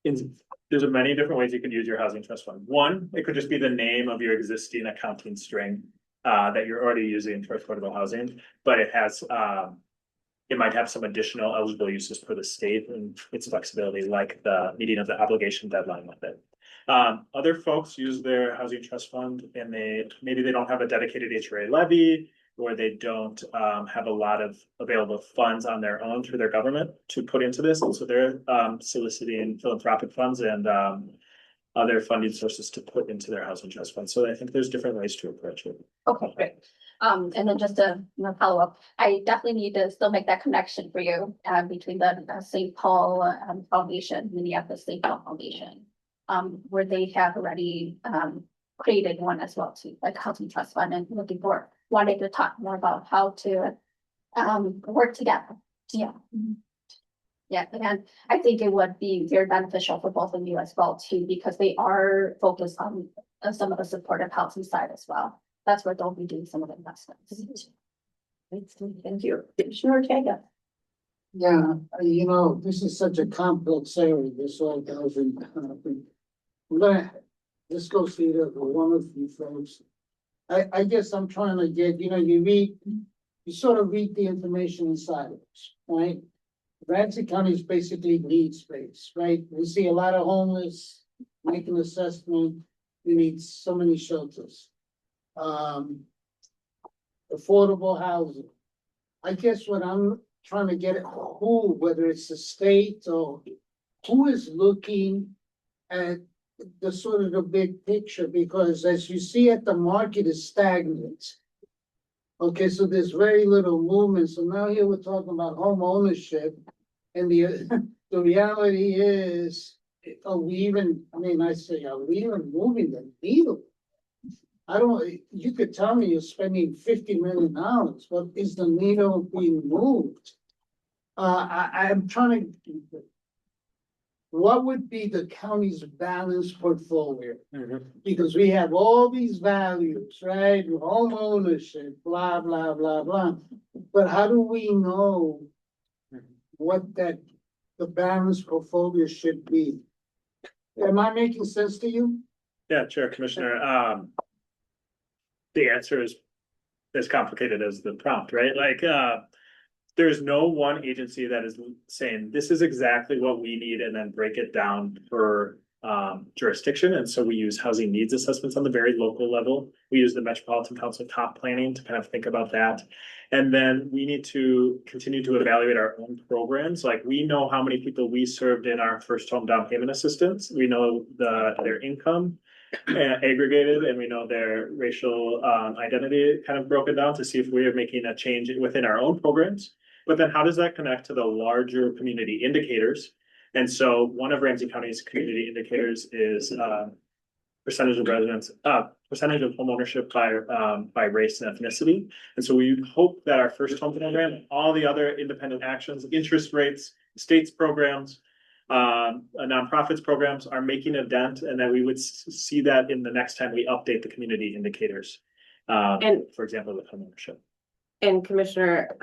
there's many different ways you could use your housing trust fund. One, it could just be the name of your existing accounting string that you're already using for affordable housing, but it has it might have some additional eligible uses for the state and its flexibility, like the meeting of the obligation deadline with it. Other folks use their housing trust fund and maybe they don't have a dedicated HRA levy, or they don't have a lot of available funds on their own through their government to put into this. And so they're soliciting philanthropic funds and other funding sources to put into their housing trust fund. So I think there's different ways to approach it. Okay, great. And then just to follow up, I definitely need to still make that connection for you between the St. Paul Foundation, Minneapolis St. Paul Foundation, where they have already created one as well too, like housing trust fund, and wanting to talk more about how to work together. Yeah. Yeah, and I think it would be very beneficial for both of you as well too, because they are focused on some of the supportive housing side as well. That's where they'll be doing some of the investments. Thank you. Commissioner Ortega. Yeah, this is such a complex area, this whole housing thing. We're gonna let's go see the one of you folks. I guess I'm trying to get, you sort of read the information in silos, right? Ramsey County is basically need space, right? We see a lot of homeless, make an assessment, we need so many shelters. Affordable housing. I guess what I'm trying to get at, who, whether it's the state or who is looking at the sort of the big picture, because as you see it, the market is stagnant. Okay, so there's very little movement. So now here we're talking about home ownership. And the reality is, are we even, are we even moving the needle? You could tell me you're spending $50 million, but is the needle being moved? I'm trying to, what would be the county's balanced portfolio? Because we have all these values, right? Home ownership, blah, blah, blah, blah. But how do we know what the balanced portfolio should be? Am I making sense to you? Yeah, Chair, Commissioner, the answer is as complicated as the prompt, right? Like, there's no one agency that is saying this is exactly what we need and then break it down per jurisdiction. And so we use housing needs assessments on the very local level. We use the Metropolitan Council top planning to kind of think about that. And then we need to continue to evaluate our own programs. Like, we know how many people we served in our first home down payment assistance. We know their income aggregated, and we know their racial identity kind of broken down to see if we are making a change within our own programs. But then how does that connect to the larger community indicators? And so one of Ramsey County's community indicators is percentage of residents, percentage of home ownership by race and ethnicity. And so we hope that our first home program, all the other independent actions, interest rates, states programs, nonprofits programs are making a dent, and that we would see that in the next time we update the community indicators. And for example, with home ownership. And Commissioner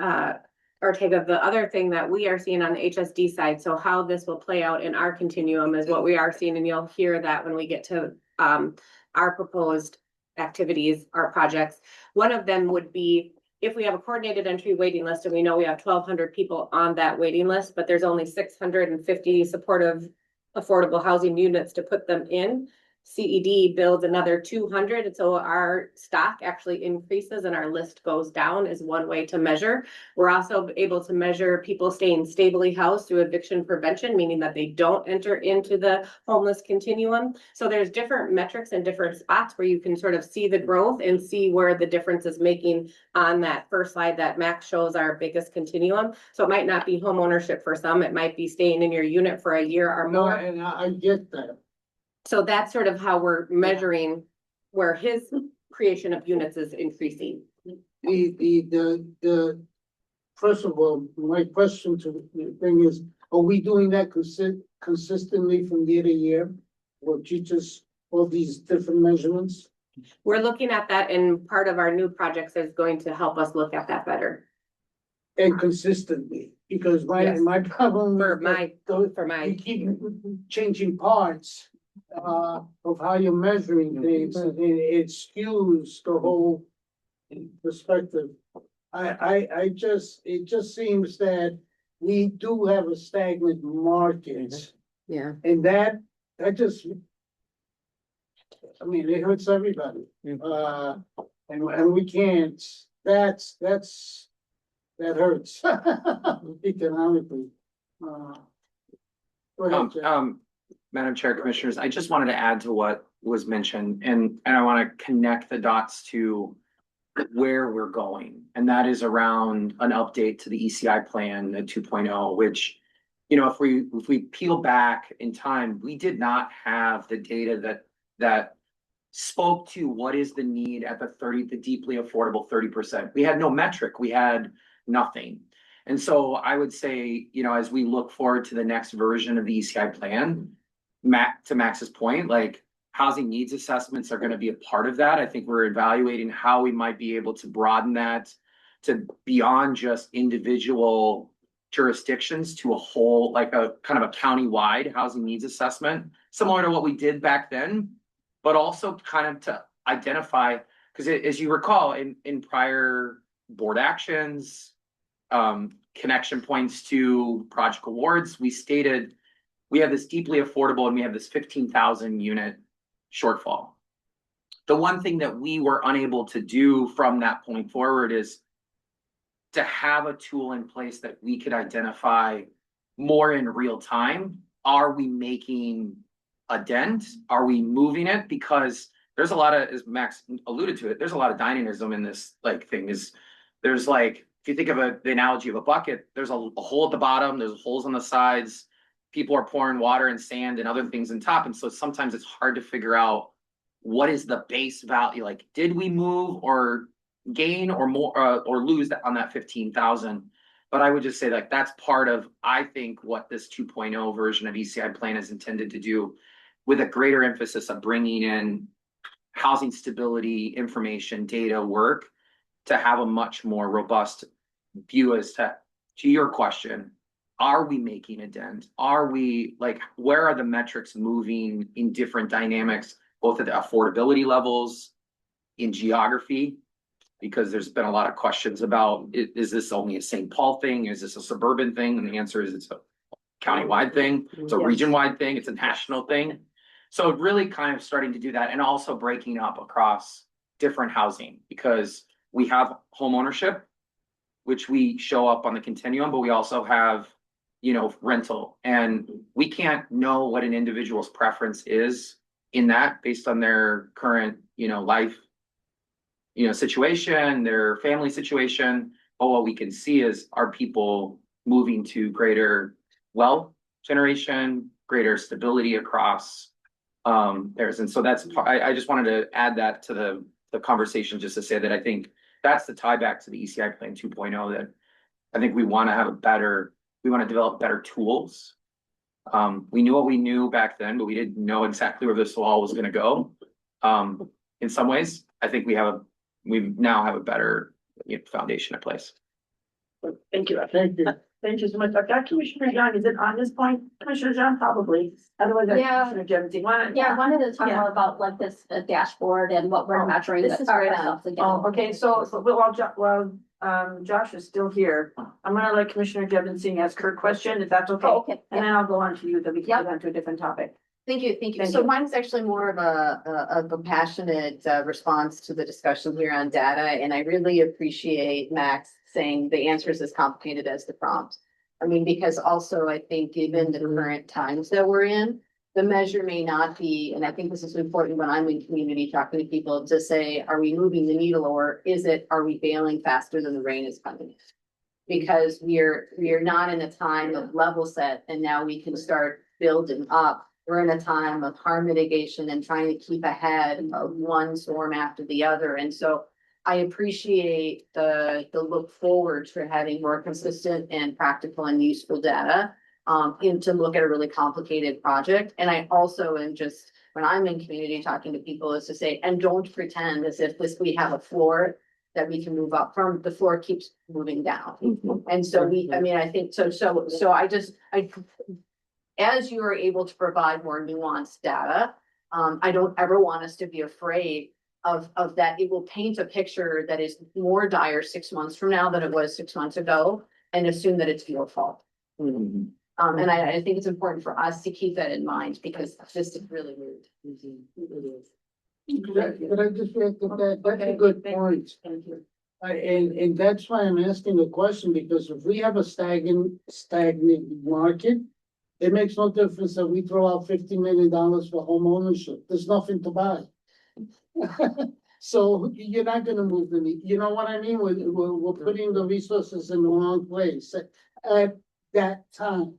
Ortega, the other thing that we are seeing on the HSD side, so how this will play out in our continuum is what we are seeing, and you'll hear that when we get to our proposed activities, our projects. One of them would be if we have a coordinated entry waiting list and we know we have 1,200 people on that waiting list, but there's only 650 supportive affordable housing units to put them in. CED builds another 200, and so our stock actually increases and our list goes down is one way to measure. We're also able to measure people staying stably housed through eviction prevention, meaning that they don't enter into the homeless continuum. So there's different metrics and different spots where you can sort of see the growth and see where the difference is making on that first slide that Max shows our biggest continuum. So it might not be home ownership for some, it might be staying in your unit for a year or more. No, and I get that. So that's sort of how we're measuring where his creation of units is increasing. The first of all, my question to the thing is, are we doing that consistently from year to year? Or you just all these different measurements? We're looking at that, and part of our new projects is going to help us look at that better. And consistently, because Yes. my problem you keep changing parts of how you're measuring things, and it skews the whole perspective. It just seems that we do have a stagnant market. Yeah. And that just, I mean, it hurts everybody. And we can't, that hurts economically. Go ahead, Jeff. Madam Chair, Commissioners, I just wanted to add to what was mentioned, and I want to connect the dots to where we're going. And that is around an update to the ECI plan, the 2.0, which, if we peel back in time, we did not have the data that spoke to what is the need at the deeply affordable 30%. We had no metric, we had nothing. And so I would say, as we look forward to the next version of the ECI plan, to Max's point, like housing needs assessments are going to be a part of that. I think we're evaluating how we might be able to broaden that to beyond just individual jurisdictions to a whole, like a kind of a county-wide housing needs assessment, similar to what we did back then. but also kind of to identify, because as you recall, in prior board actions, connection points to project awards, we stated we have this deeply affordable and we have this 15,000 unit shortfall. The one thing that we were unable to do from that point forward is to have a tool in place that we could identify more in real time. Are we making a dent? Are we moving it? Because there's a lot of, as Max alluded to it, there's a lot of dynamism in this thing. There's if you think of the analogy of a bucket, there's a hole at the bottom, there's holes on the sides, people are pouring water and sand and other things on top. And so sometimes it's hard to figure out what is the base value. Did we move or gain or more or lose that on that 15,000? But I would just say that's part of, I think, what this 2.0 version of ECI plan is intended to do, with a greater emphasis of bringing in housing stability, information, data work, to have a much more robust view as to your question. Are we making a dent? Are we where are the metrics moving in different dynamics, both at the affordability levels, in geography? Because there's been a lot of questions about, is this only a St. Paul thing? Is this a suburban thing? And the answer is it's a countywide thing. It's a region-wide thing. It's a national thing. So really kind of starting to do that, and also breaking up across different housing, because we have home ownership, which we show up on the continuum, but we also have, rental, and we can't know what an individual's preference is in that based on their current, life, situation, their family situation. But what we can see is, are people moving to greater wealth generation, greater stability across theirs. And so that's, I just wanted to add that to the conversation, just to say that I think that's the tie back to the ECI plan 2.0, that I think we want to develop better tools. We knew what we knew back then, but we didn't know exactly where this all was going to go. In some ways, I think we now have a better foundation in place. Thank you. Thank you so much. Commissioner Young, is it on this point? Commissioner John, probably. Otherwise, Commissioner Jim, do you want to? Yeah, I wanted to talk more about this dashboard and what we're measuring. This is right on. ourselves against. Oh, okay, so while Josh is still here, I'm gonna let Commissioner Jevonsing ask her question, if that's okay. Oh, okay. And then I'll go on to you, then we can go on to a different topic. Thank you. Thank So you. mine's actually more of a compassionate response to the discussion here on data. And I really appreciate Max saying the answer is as complicated as the prompt. I mean, because also I think given the current times that we're in, the measure may not be, and I think this is important when I'm in community talking to people, to say, are we moving the needle, or are we failing faster than the rain is coming? Because we are not in a time of level set, and now we can start building up. We're in a time of harm mitigation and trying to keep ahead of one storm after the other. And so I appreciate the look forward for having more consistent and practical and useful data to look at a really complicated project. And I also am just, when I'm in community talking to people, is to say, and don't pretend as if we have a floor that we can move up from. The floor keeps moving down. And so I think as you are able to provide more nuanced data, I don't ever want us to be afraid of that. It will paint a picture that is more dire 6 months from now than it was 6 months ago, and assume that it's your fault. Mhm. And I think it's important for us to keep that in mind, because this is really rude. But I just read that's a good point. Thank you. And that's why I'm asking the question, because if we have a stagnant market, it makes no difference that we throw out $50 million for home ownership. There's nothing to buy. So you're not gonna move the need, you know what I mean? We're putting the resources in the wrong place at that time.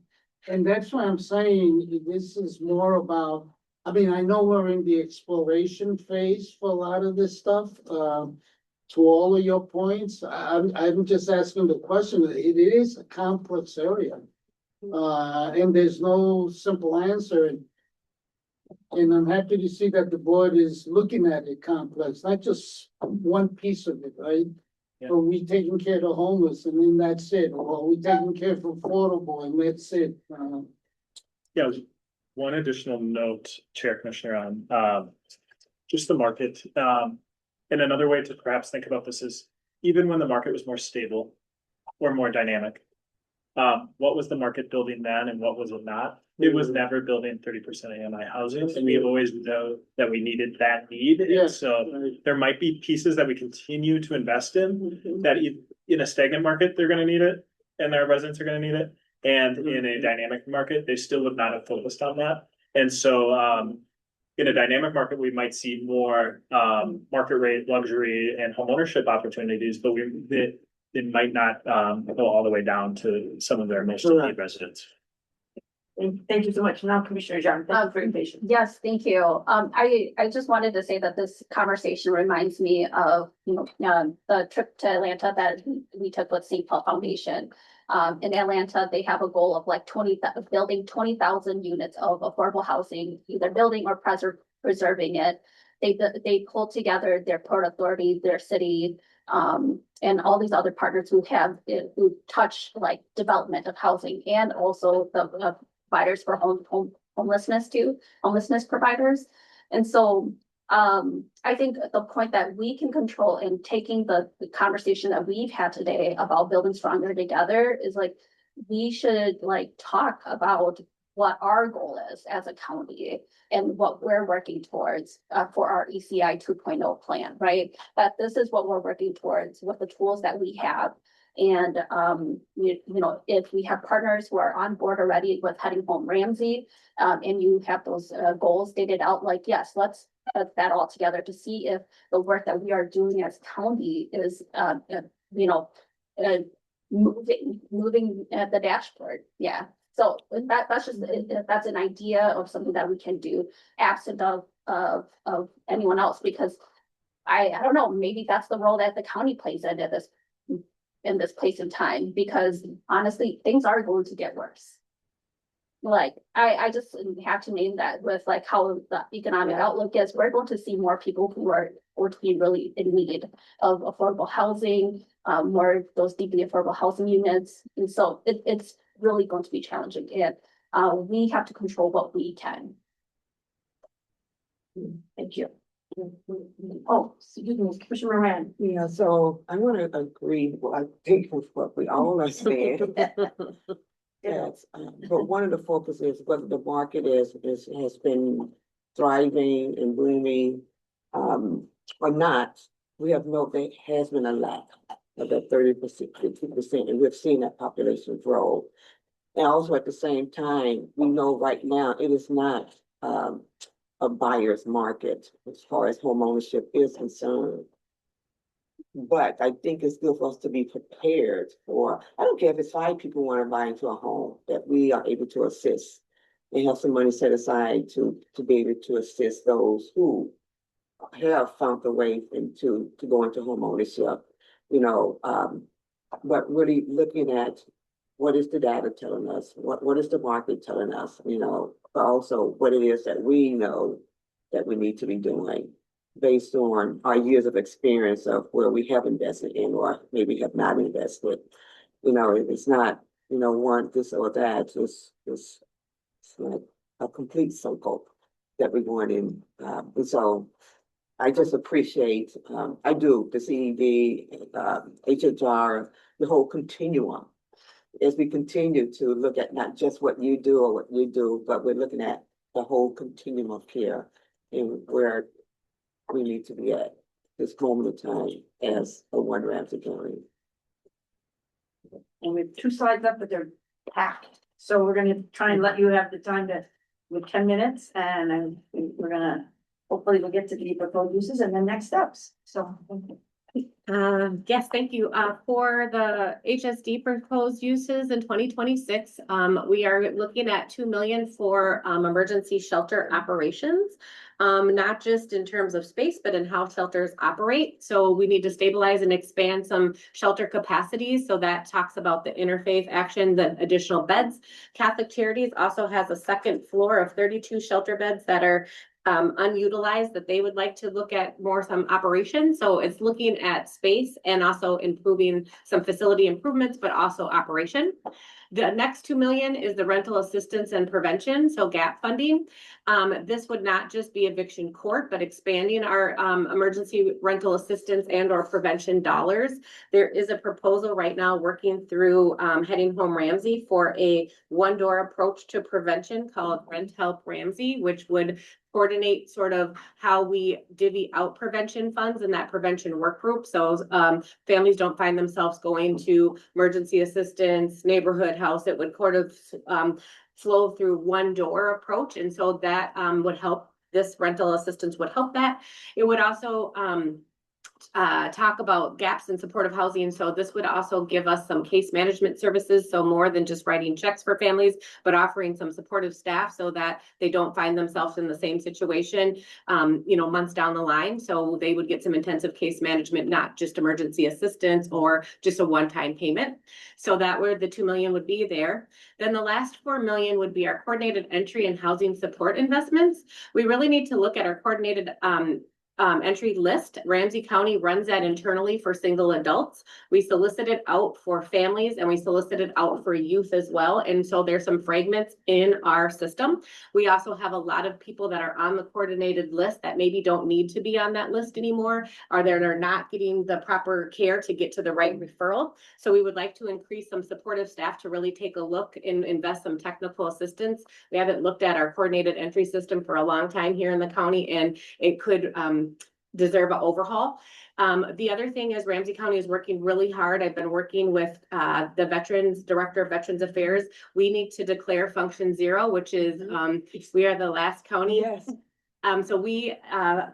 And that's why I'm saying this is more about, I mean, I know we're in the exploration phase for a lot of this stuff. To all of your points, I'm just asking the question. It is a complex area. And there's no simple answer. And I'm happy to see that the board is looking at it complex, not just one piece of it, right? Yeah. Or we taking care of the homeless and then that's it, or we taking care of affordable and that's it. Yeah, one additional note, Chair Commissioner, on just the market. And another way to perhaps think about this is even when the market was more stable or more dynamic, what was the market building then and what was it not? It was never building 30% AMI housing, and we always know that we needed that need. Yeah. So there might be pieces that we continue to invest in that in a stagnant market, they're gonna need it, and their residents are gonna need it. And in a dynamic market, they still would not have focused on that. And so in a dynamic market, we might see more market rate luxury and homeownership opportunities, but it might not go all the way down to some of their most needy residents. Thank you so much. Now Commissioner John, thank you for your patience. Yes, thank you. I just wanted to say that this conversation reminds me of, the trip to Atlanta that we took with St. Paul Foundation. In Atlanta, they have a goal of like building 20,000 units of affordable housing, either building or preserving it. They pulled together their Port Authority, their city, and all these other partners who touch like development of housing, and also the providers for homelessness providers. And so I think the point that we can control in taking the conversation that we've had today about building stronger together is like, we should like talk about what our goal is as a county and what we're working towards for our ECI 2.0 plan, right? That this is what we're working towards with the tools that we have. And, if we have partners who are on board already with Heading Home Ramsey, and you have those goals stated out, like, yes, let's put that all together to see if the work that we are doing as county is, moving at the dashboard. Yeah. So that's an idea of something that we can do absent of anyone else, because I don't know, maybe that's the role that the county plays in this place in time, because honestly, things are going to get worse. Like, I just have to name that with like how the economic outlook is. We're going to see more people who are going to be really in need of affordable housing, more of those deeply affordable housing units. And so it's really going to be challenging, and we have to control what we can. Thank you. Oh, excuse me, Commissioner Moran. Yeah, so I want to agree, well, I think with what we all are saying. Yes, but one of the focuses, whether the market has been thriving and blooming, or not, we have no, there has been a lack of that 30%, 50%, and we've seen that population grow. And also at the same time, we know right now it is not a buyer's market as far as home ownership is concerned. But I think it's good for us to be prepared for, I don't care if it's 5 people want to buy into a home, that we are able to assist and have some money set aside to be able to assist those who have found the way to go into home ownership, but really looking at what is the data telling us, what is the market telling us, but also what it is that we know that we need to be doing based on our years of experience of where we have invested in or maybe have not invested. It's not, one this or that, it's like a complete circle that we're going in. And so I just appreciate, I do, the CED, HHR, the whole continuum, as we continue to look at not just what you do or what you do, but we're looking at the whole continuum of care and where we need to be at this moment of time as a One Ramsey County. And we have 2 slides up, but they're packed. So we're gonna try and let you have the time with 10 minutes, and then we're gonna, hopefully we'll get to the proposed uses and then next steps. So. Yes, thank you. For the HSD proposed uses in 2026, we are looking at 2 million for emergency shelter operations. Not just in terms of space, but in how shelters operate. So we need to stabilize and expand some shelter capacities. So that talks about the interfaith action, the additional beds. Catholic Charities also has a second floor of 32 shelter beds that are unutilized that they would like to look at more some operations. So it's looking at space and also improving some facility improvements, but also operation. The next 2 million is the rental assistance and prevention, so gap funding. This would not just be eviction court, but expanding our emergency rental assistance and or prevention dollars. There is a proposal right now working through Heading Home Ramsey for a one-door approach to prevention called Rent Help Ramsey, which would coordinate sort of how we divvy out prevention funds in that prevention work group. So families don't find themselves going to emergency assistance, neighborhood house. It would sort of flow through one door approach. And so that would help. This rental assistance would help that. It would also talk about gaps in supportive housing. So this would also give us some case management services. So more than just writing checks for families, but offering some supportive staff so that they don't find themselves in the same situation, months down the line. So they would get some intensive case management, not just emergency assistance or just a one-time payment. So that where the 2 million would be there. Then the last 4 million would be our coordinated entry and housing support investments. We really need to look at our coordinated entry list. Ramsey County runs that internally for single adults. We solicited out for families and we solicited out for youth as well. And so there's some fragments in our system. We also have a lot of people that are on the coordinated list that maybe don't need to be on that list anymore, or they're not getting the proper care to get to the right referral. So we would like to increase some supportive staff to really take a look and invest some technical assistance. We haven't looked at our coordinated entry system for a long time here in the county, and it could deserve an overhaul. The other thing is Ramsey County is working really hard. I've been working with the Director of Veterans Affairs. We need to declare Function Zero, which is we are the last county. Yes. So we,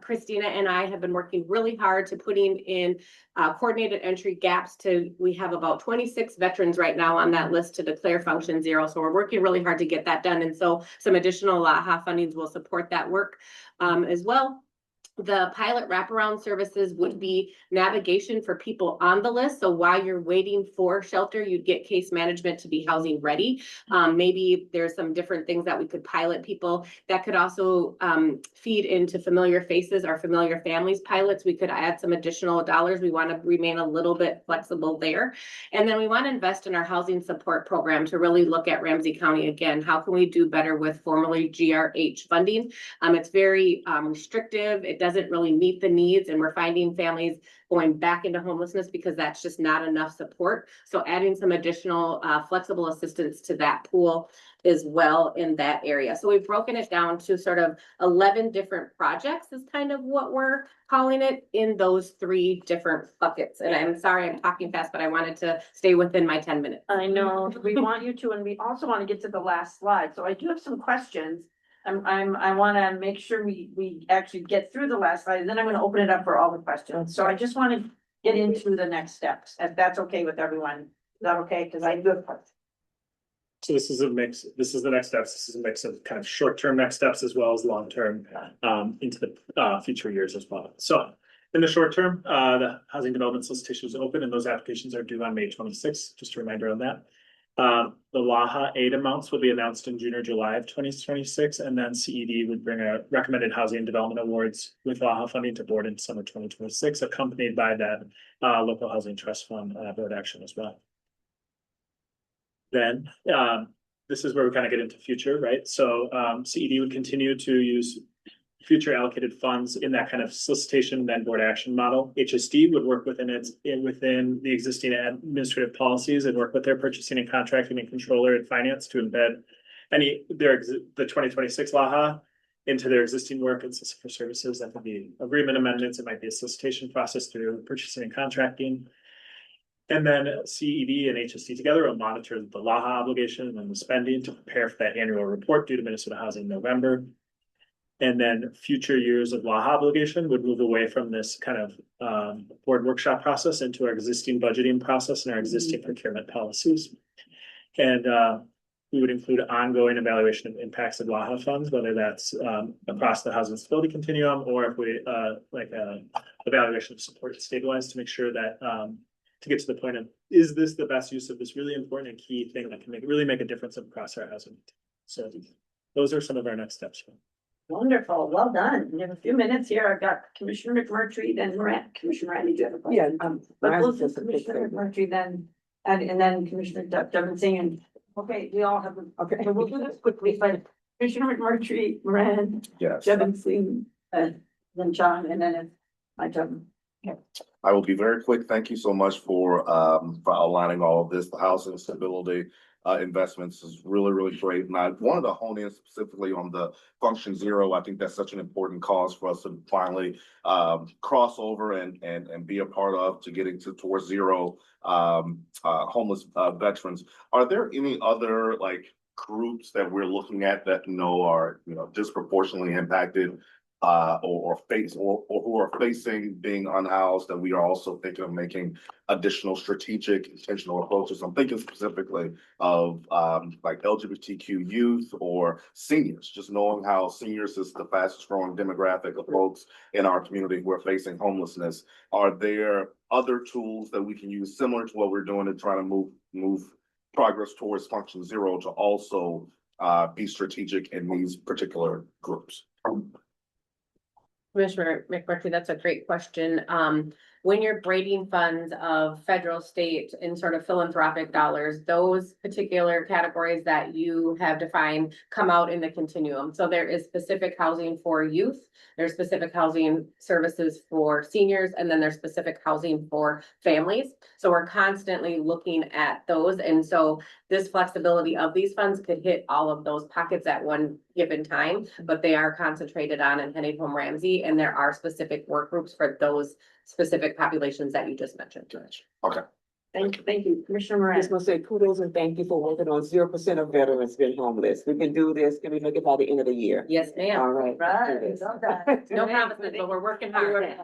Christina and I have been working really hard to putting in coordinated entry gaps we have about 26 veterans right now on that list to declare Function Zero. So we're working really hard to get that done. And so some additional LAHA fundings will support that work as well. The pilot wraparound services would be navigation for people on the list. So while you're waiting for shelter, you'd get case management to be housing ready. Maybe there's some different things that we could pilot people. That could also feed into familiar faces or familiar families pilots. We could add some additional dollars. We want to remain a little bit flexible there. And then we want to invest in our housing support program to really look at Ramsey County again. How can we do better with formerly GRH funding? It's very restrictive. It doesn't really meet the needs, and we're finding families going back into homelessness because that's just not enough support. So adding some additional flexible assistance to that pool as well in that area. So we've broken it down to sort of 11 different projects is kind of what we're calling it in those 3 different buckets. And I'm sorry I'm talking fast, but I wanted to stay within my 10 minutes. I know, we want you to, and we also want to get to the last slide. So I do have some questions. I want to make sure we actually get through the last slide, and then I'm going to open it up for all the questions. So I just want to get into the next steps, if that's okay with everyone. Is that okay? Because I do have questions. So this is a mix. This is the next steps. This is a mix of kind of short-term next steps as well as long-term into the future years as well. So in the short term, the housing development solicitation is open and those applications are due on May 26th. Just a reminder on that. The LAHA aid amounts will be announced in June or July of 2026, and then CED would bring a recommended housing and development awards with LAHA funding to board in summer 2026, accompanied by that local housing trust fund board action as well. Then this is where we kind of get into future, right? So CED would continue to use future allocated funds in that kind of solicitation then board action model. HSD would work within the existing administrative policies and work with their purchasing and contracting and controller and finance to embed the 2026 LAHA into their existing work and for services. That could be agreement amendments. It might be a solicitation process through purchasing and contracting. And then CED and HSD together will monitor the LAHA obligation and the spending to prepare for that annual report due to Minnesota Housing in November. And then future years of LAHA obligation would move away from this kind of board workshop process into our existing budgeting process and our existing procurement policies. And we would include ongoing evaluation of impacts of LAHA funds, whether that's across the housing stability continuum, or if we evaluation of support and stabilize to make sure that to get to the point of, is this the best use of this really important and key thing that can really make a difference across our housing? So those are some of our next steps. Wonderful, well done. We have a few minutes here. I've got Commissioner McMurtry, then Commissioner Randy, do you have a question? Yeah, But Ryan's we'll do just a quick Commissioner statement. McMurtry then, and then Commissioner Devon Singh, and, okay, we all have, Okay. so we'll do this quickly, but Commissioner McMurtry, Moran, Yes. Devon Singh, then John, and then it's my turn. I will be very quick. Thank you so much for outlining all of this. The housing stability investments is really, really great. And I wanted to hone in specifically on the function zero. I think that's such an important cause for us to finally cross over and be a part of to getting towards zero homeless veterans. Are there any other like groups that we're looking at that are disproportionately impacted or who are facing being unhoused, that we are also thinking of making additional strategic intentional approaches? I'm thinking specifically of like LGBTQ youth or seniors, just knowing how seniors is the fastest growing demographic of folks in our community who are facing homelessness. Are there other tools that we can use similar to what we're doing to try to move progress towards function zero to also be strategic in these particular groups? Commissioner McMurtry, that's a great question. When you're braiding funds of federal, state, and sort of philanthropic dollars, those particular categories that you have defined come out in the continuum. So there is specific housing for youth, there's specific housing services for seniors, and then there's specific housing for families. So we're constantly looking at those. And so this flexibility of these funds could hit all of those pockets at one given time, but they are concentrated on and heading home Ramsey, and there are specific work groups for those specific populations that you just mentioned. Okay. Thank you, Commissioner I Moran. just want to say kudos and thank you for working on 0% of veterans being homeless. We can do this. Can we make it by the end of the year? Yes, ma'am. All right. Right, let's do this. love that. No promises, but we're working hard.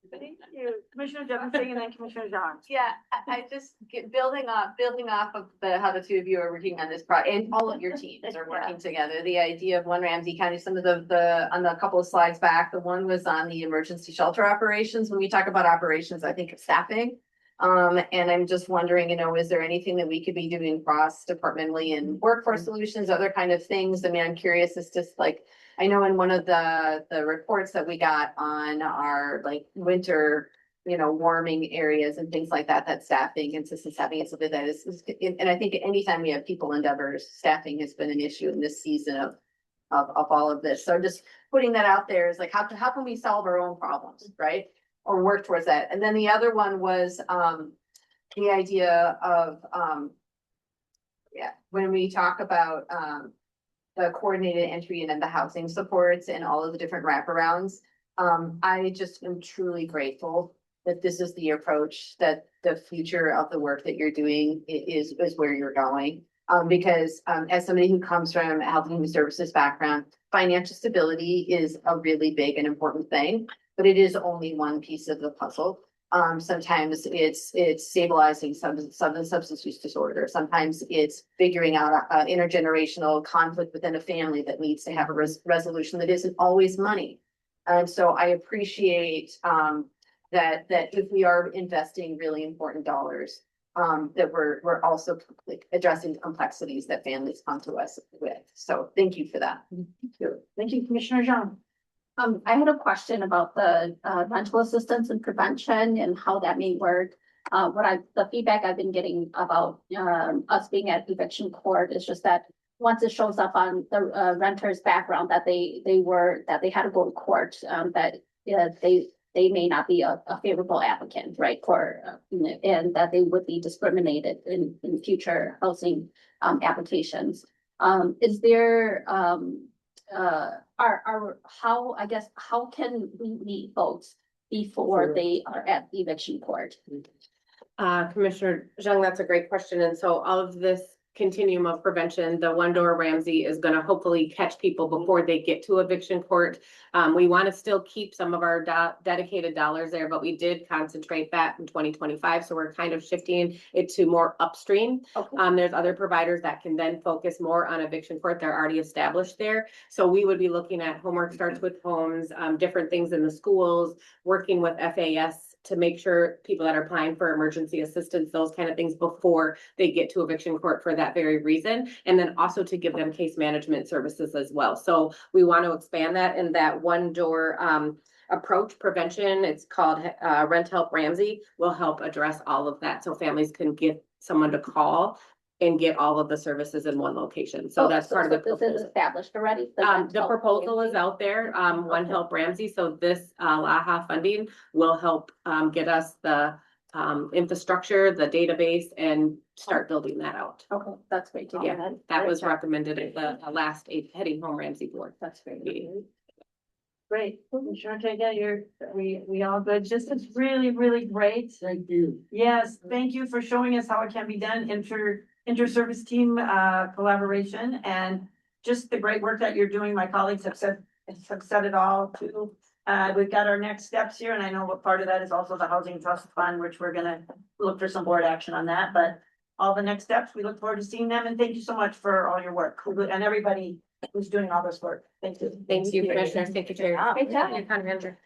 Thank you, Commissioner Devon Singh, and then Commissioner John. Yeah, I just building off of how the two of you are working on this and all of your teams are working together. The idea of One Ramsey County, some of the on the couple of slides back, the one was on the emergency shelter operations. When we talk about operations, I think of staffing. And I'm just wondering, is there anything that we could be doing cross departmentally in workforce solutions, other kind of things? I mean, I'm curious, it's just like, I know in one of the reports that we got on our like winter, warming areas and things like that, that staffing and assistant staffing and something that is, and I think anytime we have people endeavors, staffing has been an issue in this season of all of this. So I'm just putting that out there is like, how can we solve our own problems, right? Or work towards that. And then the other one was the idea of when we talk about the coordinated entry and then the housing supports and all of the different wraparounds. I just am truly grateful that this is the approach, that the future of the work that you're doing is where you're going. Because as somebody who comes from a health and human services background, financial stability is a really big and important thing, but it is only one piece of the puzzle. Sometimes it's stabilizing substance use disorder. Sometimes it's figuring out intergenerational conflict within a family that needs to have a resolution that isn't always money. And so I appreciate that if we are investing really important dollars, that we're also addressing the complexities that families come to us with. So thank you for that. Thank you, Commissioner John. I had a question about the rental assistance and prevention and how that may work. The feedback I've been getting about us being at eviction court is just that once it shows up on the renter's background that they had to go to court, that they may not be a favorable applicant, right? And that they would be discriminated in future housing applications. Is there how can we meet folks before they are at the eviction court? Commissioner Jung, that's a great question. And so all of this continuum of prevention, the One Door Ramsey is going to hopefully catch people before they get to eviction court. We want to still keep some of our dedicated dollars there, but we did concentrate that in 2025. So we're kind of shifting it to more upstream. Okay. There's other providers that can then focus more on eviction court. They're already established there. So we would be looking at homework starts with homes, different things in the schools, working with FAS to make sure people that are applying for emergency assistance, those kind of things before they get to eviction court for that very reason. And then also to give them case management services as well. So we want to expand that in that one door approach prevention. It's called Rent Help Ramsey will help address all of that. So families can get someone to call and get all of the services in one location. So that's part of the This is proposal. established already. The proposal is out there, One Help Ramsey, so this LAHA funding will help get us the infrastructure, the database, and start building that out. Okay, that's great to hear. Yeah, that was recommended at the last Heading Home Ramsey board. That's great. meeting. Great. Sure, we all good. This is really, really great. Thank you. Yes, thank you for showing us how it can be done, inter-service team collaboration, and just the great work that you're doing. My colleagues have said it all too. We've got our next steps here, and I know what part of that is also the Housing Trust Fund, which we're gonna look for some board action on that, but all the next steps, we look forward to seeing them, and thank you so much for all your work, and everybody who's doing all this work. Thank you. Thank you, commissioners. Thank you, Chair. Great job. County Manager.